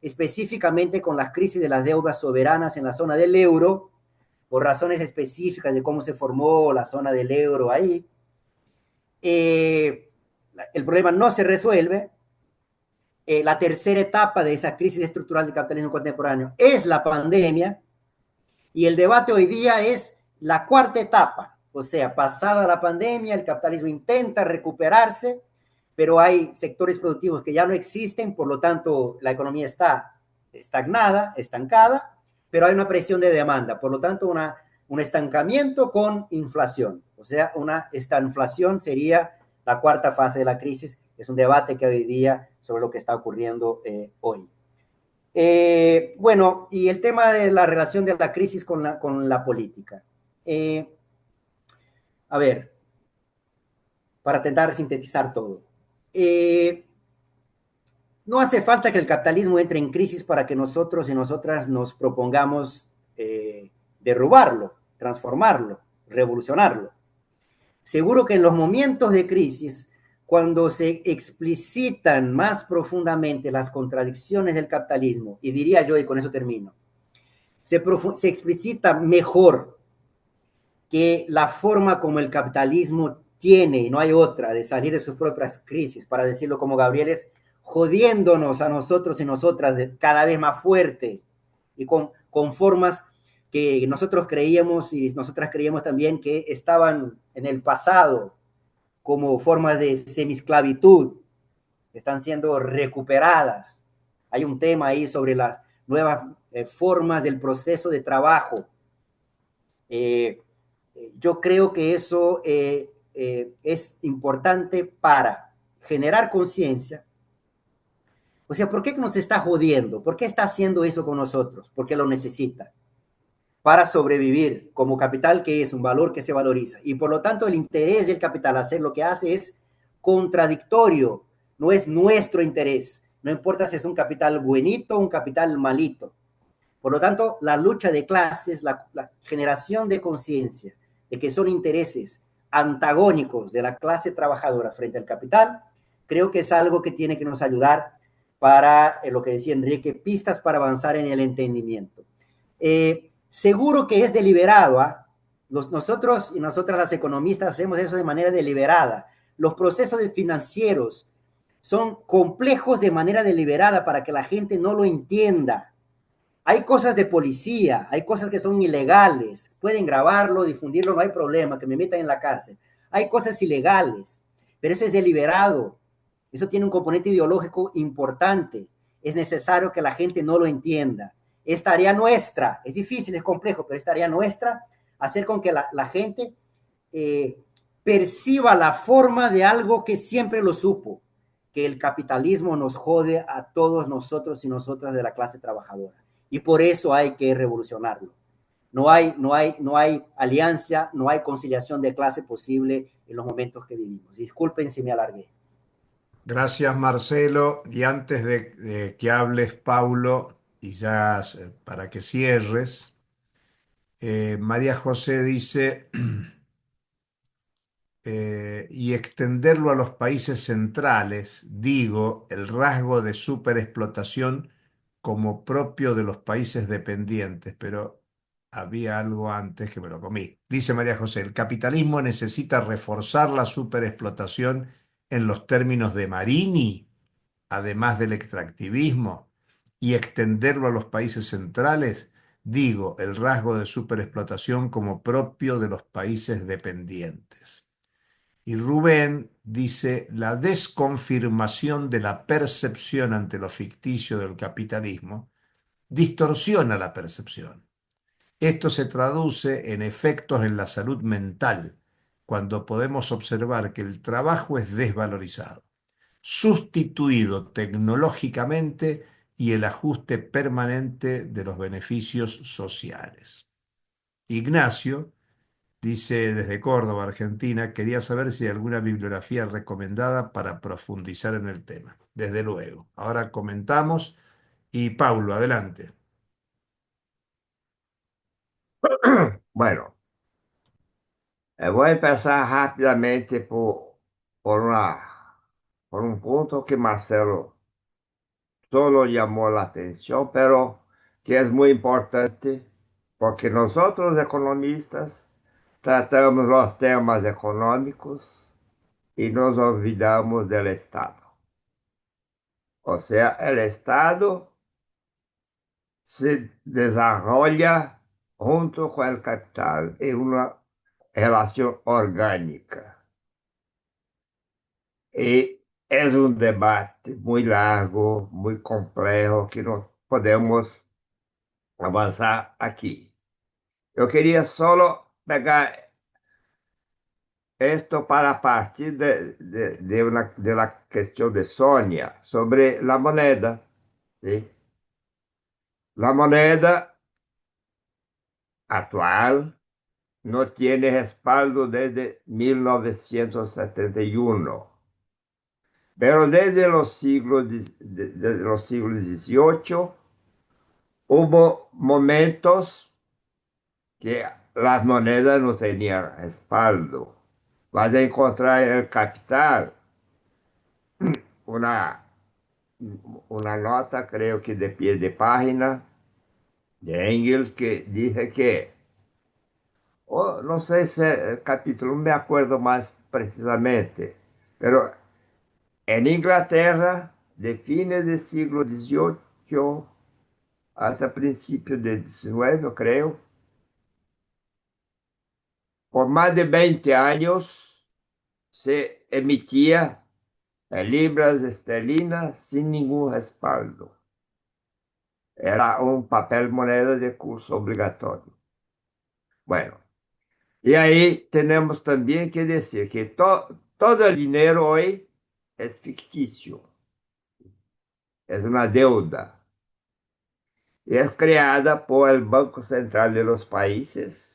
específicamente con las crisis de las deudas soberanas en la zona del euro, por razones específicas de cómo se formó la zona del euro ahí. El problema no se resuelve. La tercera etapa de esa crisis estructural del capitalismo contemporáneo es la pandemia, y el debate hoy día es la cuarta etapa, o sea, pasada la pandemia, el capitalismo intenta recuperarse, pero hay sectores productivos que ya no existen, por lo tanto, la economía está estagnada, estancada, pero hay una presión de demanda, por lo tanto, un estancamiento con inflación, o sea, esta inflación sería la cuarta fase de la crisis. Es un debate que hoy día sobre lo que está ocurriendo hoy. Bueno, y el tema de la relación de la crisis con la política. A ver, para intentar sintetizar todo. No hace falta que el capitalismo entre en crisis para que nosotros y nosotras nos propongamos derrubarlo, transformarlo, revolucionarlo. Seguro que en los momentos de crisis, cuando se explicitan más profundamente las contradicciones del capitalismo, y diría yo, y con eso termino, se explicita mejor que la forma como el capitalismo tiene, y no hay otra, de salir de sus propias crisis, para decirlo como Gabriel, es jodiéndonos a nosotros y nosotras cada vez más fuerte y con formas que nosotros creíamos y nosotras creíamos también que estaban en el pasado como formas de semisclavitud, están siendo recuperadas. Hay un tema ahí sobre las nuevas formas del proceso de trabajo. Yo creo que eso es importante para generar conciencia. O sea, ¿por qué nos está jodiendo? ¿Por qué está haciendo eso con nosotros? Porque lo necesita para sobrevivir como capital, que es un valor que se valoriza. Y por lo tanto, el interés del capital hacer lo que hace es contradictorio, no es nuestro interés. No importa si es un capital buenito o un capital malito. Por lo tanto, la lucha de clases, la generación de conciencia de que son intereses antagónicos de la clase trabajadora frente al capital, creo que es algo que tiene que nos ayudar para lo que decía Enrique, pistas para avanzar en el entendimiento. Seguro que es deliberado, ¿eh? Nosotros y nosotras las economistas hacemos eso de manera deliberada. Los procesos financieros son complejos de manera deliberada para que la gente no lo entienda. Hay cosas de policía, hay cosas que son ilegales, pueden grabarlo, difundirlo, no hay problema, que me metan en la cárcel. Hay cosas ilegales, pero eso es deliberado. Eso tiene un componente ideológico importante. Es necesario que la gente no lo entienda. Es tarea nuestra, es difícil, es complejo, pero es tarea nuestra hacer con que la gente perciba la forma de algo que siempre lo supo, que el capitalismo nos jode a todos nosotros y nosotras de la clase trabajadora. Y por eso hay que revolucionarlo. No hay alianza, no hay conciliación de clase posible en los momentos que vivimos. Disculpen si me alargué. Gracias, Marcelo. Y antes de que hables, Paulo, y ya para que cierres, María José dice, y extenderlo a los países centrales, digo, el rasgo de superexplotación como propio de los países dependientes, pero había algo antes que me lo comí. Dice María José, el capitalismo necesita reforzar la superexplotación en los términos de Marini, además del extractivismo, y extenderlo a los países centrales, digo, el rasgo de superexplotación como propio de los países dependientes. Y Rubén dice, la desconfirmación de la percepción ante lo ficticio del capitalismo distorsiona la percepción. Esto se traduce en efectos en la salud mental, cuando podemos observar que el trabajo es desvalorizado, sustituido tecnológicamente y el ajuste permanente de los beneficios sociales. Ignacio dice desde Córdoba, Argentina, quería saber si hay alguna bibliografía recomendada para profundizar en el tema. Desde luego. Ahora comentamos. Y Paulo, adelante. Bueno, voy a empezar rápidamente por un punto que Marcelo solo llamó la atención, pero que es muy importante, porque nosotros economistas tratamos los temas económicos y nos olvidamos del Estado. O sea, el Estado se desarrolla junto con el capital en una relación orgánica. Y es un debate muy largo, muy complejo, que no podemos avanzar aquí. Yo quería solo pegar esto para partir de la cuestión de Sonia sobre la moneda. ¿Sí? La moneda actual no tiene respaldo desde 1971, pero desde desde los siglos XVIII hubo momentos que las monedas no tenían respaldo. Vas a encontrar en el Capital una, una nota, creo que de pie de página, de Engels, que dice que, no sé si el capítulo, no me acuerdo más precisamente, pero en Inglaterra, de fines del siglo XVIII hasta principios del XIX, creo, por más de 20 años se emitía libras esterlinas sin ningún respaldo. Era un papel moneda de curso obligatorio. Bueno, y ahí tenemos también que decir que todo el dinero hoy es ficticio, es una deuda. Y es creada por el Banco Central de los países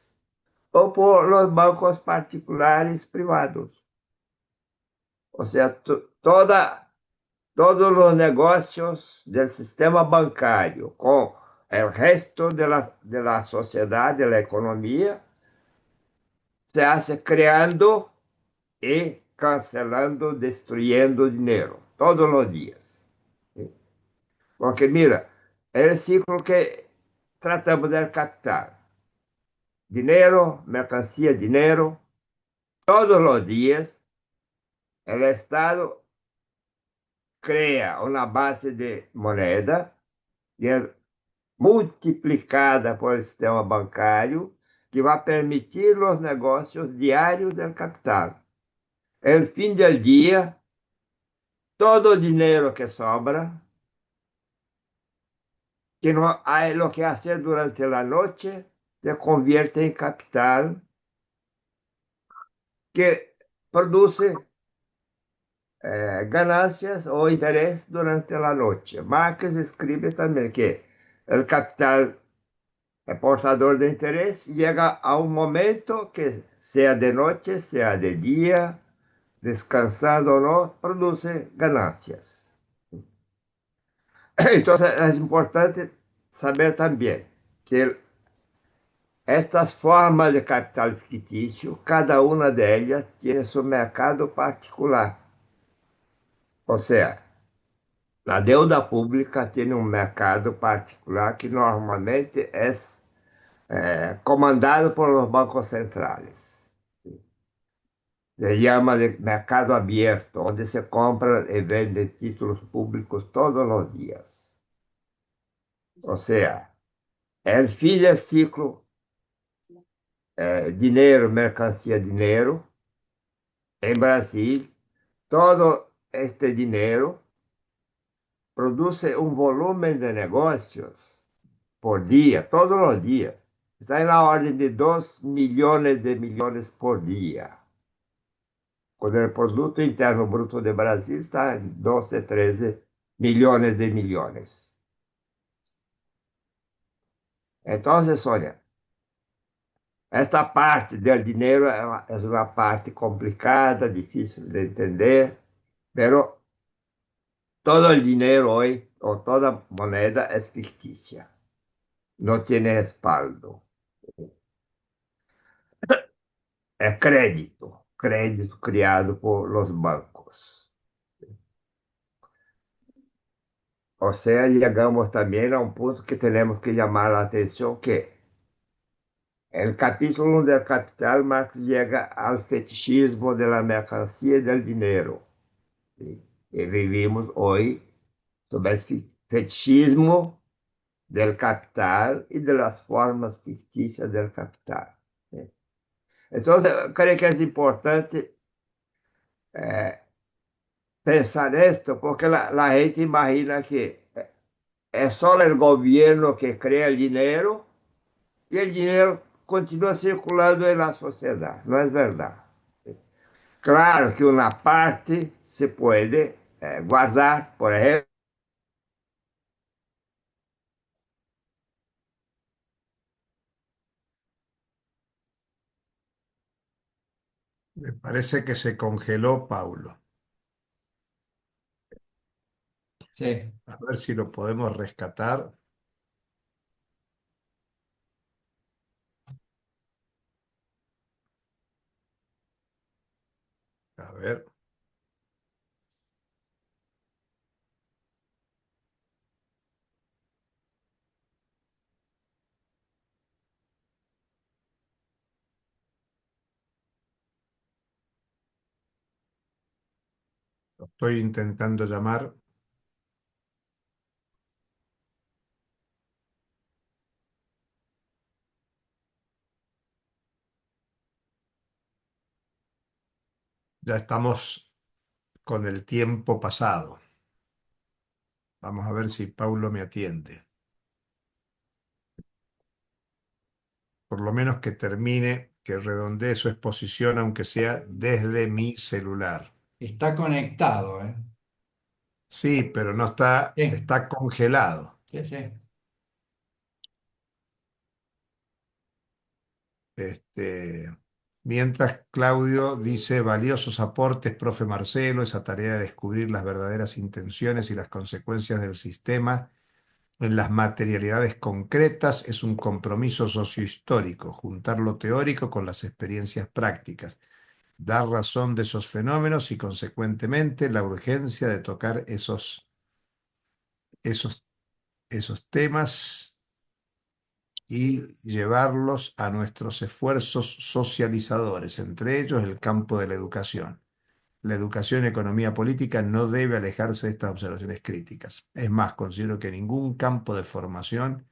o por los bancos particulares privados. O sea, todos los negocios del sistema bancario con el resto de la sociedad, de la economía, se hace creando y cancelando, destruyendo dinero todos los días. ¿Sí? Porque mira, el ciclo que tratamos del capital. Dinero, mercancía, dinero. Todos los días el Estado crea una base de moneda y es multiplicada por el sistema bancario que va a permitir los negocios diarios del capital. El fin del día, todo el dinero que sobra, que no hay lo que hacer durante la noche, se convierte en capital que produce ganancias o interés durante la noche. Marx escribe también que el capital portador de interés llega a un momento que sea de noche, sea de día, descansado o no, produce ganancias. Entonces es importante saber también que estas formas de capital ficticio, cada una de ellas tiene su mercado particular. O sea, la deuda pública tiene un mercado particular que normalmente es comandado por los bancos centrales. Se llama de mercado abierto, donde se compran y venden títulos públicos todos los días. O sea, el fin del ciclo, dinero, mercancía, dinero, en Brasil, todo este dinero produce un volumen de negocios por día, todos los días. Está en la orden de 2 millones de millones por día. cuando el Producto Interno Bruto de Brasil está en 12, 13 millones de millones. Entonces, Sonia, esta parte del dinero es una parte complicada, difícil de entender, pero todo el dinero hoy o toda moneda es ficticia, no tiene respaldo. Es crédito, crédito creado por los bancos. O sea, llegamos también a un punto que tenemos que llamar la atención que en el capítulo del Capital, Marx llega al fetichismo de la mercancía y del dinero. ¿Sí? Y vivimos hoy sobre el fetichismo del capital y de las formas ficticias del capital. ¿Sí? Entonces, creo que es importante eh, pensar esto, porque la gente imagina que es solo el gobierno que crea el dinero y el dinero continúa circulando en la sociedad. No es verdad. Claro que una parte se puede guardar, por ejemplo. Me parece que se congeló Paulo. Sí, A ver si lo podemos rescatar. A ver, lo estoy intentando llamar. Ya estamos con el tiempo pasado. Vamos a ver si Paulo me atiende. Por lo menos que termine, que redondee su exposición, aunque sea desde mi celular. está conectado, ¿eh? Sí, pero no está, Sí, está congelado. sí, sí. Este, mientras Claudio dice, valiosos aportes, profe Marcelo, esa tarea de descubrir las verdaderas intenciones y las consecuencias del sistema en las materialidades concretas es un compromiso sociohistórico, juntar lo teórico con las experiencias prácticas, dar razón de esos fenómenos y consecuentemente la urgencia de tocar esos, esos temas y llevarlos a nuestros esfuerzos socializadores, entre ellos el campo de la educación. La educación y economía política no debe alejarse de estas observaciones críticas. Es más, considero que ningún campo de formación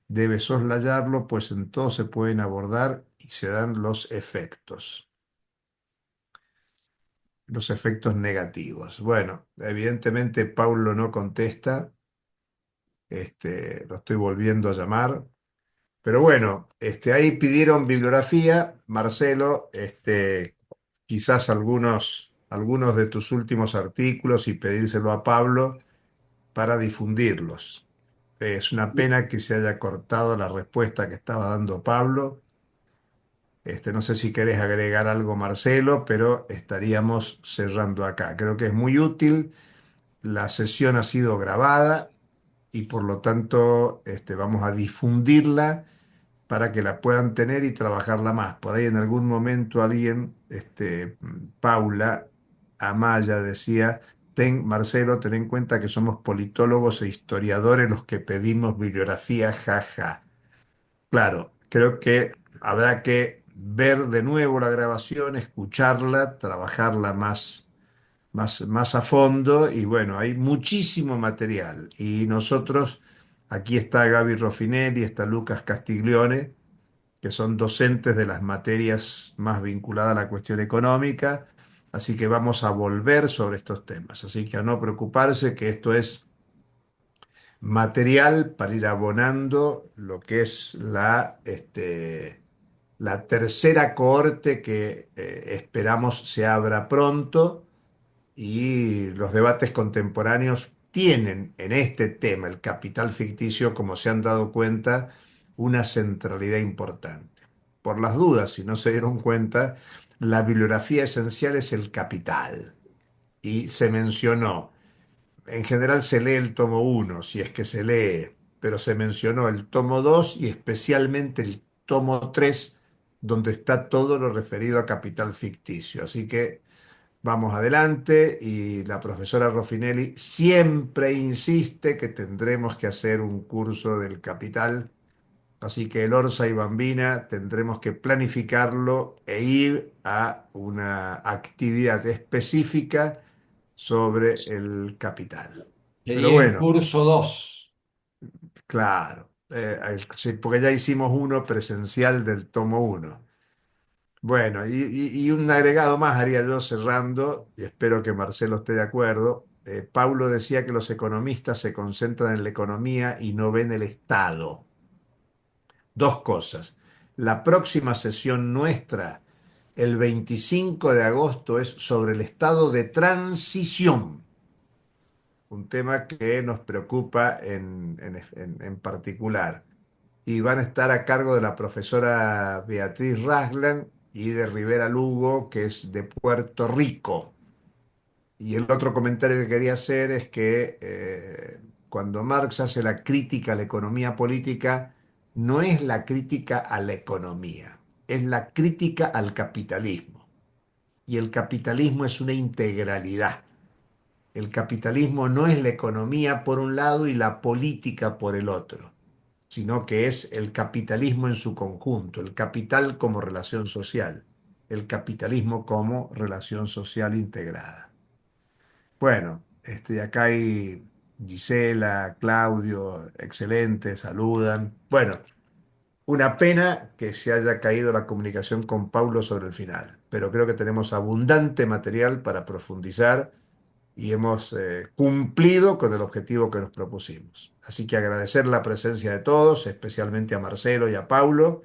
debe soslayarlo, pues en todo se pueden abordar y se dan los efectos negativos. Bueno, evidentemente Paulo no contesta, lo estoy volviendo a llamar. Pero bueno, ahí pidieron bibliografía, Marcelo, quizás algunos de tus últimos artículos y pedírselo a Pablo para difundirlos. Es una pena que se haya cortado la respuesta que estaba dando Pablo. No sé si querés agregar algo, Marcelo, pero estaríamos cerrando acá. Creo que es muy útil. La sesión ha sido grabada y por lo tanto vamos a difundirla para que la puedan tener y trabajarla más. Por ahí en algún momento alguien, Paula Amaya decía, Marcelo, ten en cuenta que somos politólogos e historiadores los que pedimos bibliografía, jaja. Claro, creo que habrá que ver de nuevo la grabación, escucharla, trabajarla más a fondo y bueno, hay muchísimo material y nosotros, aquí está Gaby Roffinelli, está Lucas Castiglione, que son docentes de las materias más vinculadas a la cuestión económica, así que vamos a volver sobre estos temas, así que a no preocuparse que esto es material para ir abonando lo que es la tercera cohorte que esperamos se abra pronto y los debates contemporáneos tienen en este tema, el capital ficticio, como se han dado cuenta, una centralidad importante. Por las dudas, si no se dieron cuenta, la bibliografía esencial es el capital y se mencionó. En general se lee el tomo uno, si es que se lee, pero se mencionó el tomo 2 y especialmente el tomo 3, donde está todo lo referido a capital ficticio. Así que vamos adelante y la profesora Roffinelli siempre insiste que tendremos que hacer un curso del capital, así que el Orsa y Bambina tendremos que planificarlo e ir a una actividad específica sobre el capital. Pero Sería el bueno, curso 2. claro, sí, porque ya hicimos uno presencial del tomo uno. Bueno, y un agregado más haría yo cerrando, y espero que Marcelo esté de acuerdo. Paulo decía que los economistas se concentran en la economía y no ven el Estado. Dos cosas. La próxima sesión nuestra, el 25 de agosto, es sobre el estado de transición, un tema que nos preocupa en particular. Y van a estar a cargo de la profesora Beatriz Raslan y de Rivera Lugo, que es de Puerto Rico. Y el otro comentario que quería hacer es que cuando Marx hace la crítica a la economía política, no es la crítica a la economía, es la crítica al capitalismo. Y el capitalismo es una integralidad. El capitalismo no es la economía por un lado y la política por el otro, sino que es el capitalismo en su conjunto, el capital como relación social, el capitalismo como relación social integrada. Bueno, acá hay Gisela, Claudio, excelente, saludan. Bueno, una pena que se haya caído la comunicación con Paulo sobre el final, pero creo que tenemos abundante material para profundizar y hemos cumplido con el objetivo que nos propusimos. Así que agradecer la presencia de todos, especialmente a Marcelo y a Paulo,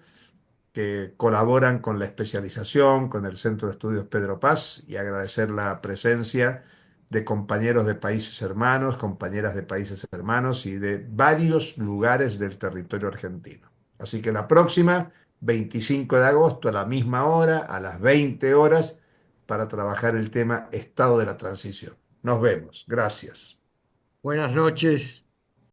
que colaboran con la especialización, con el Centro de Estudios Pedro Paz, y agradecer la presencia de compañeros de países hermanos, compañeras de países hermanos y de varios lugares del territorio argentino. Así que la próxima, 25 de agosto, a la misma hora, a las 20 horas, para trabajar el tema Estado de la Transición. Nos vemos. Gracias. Buenas noches.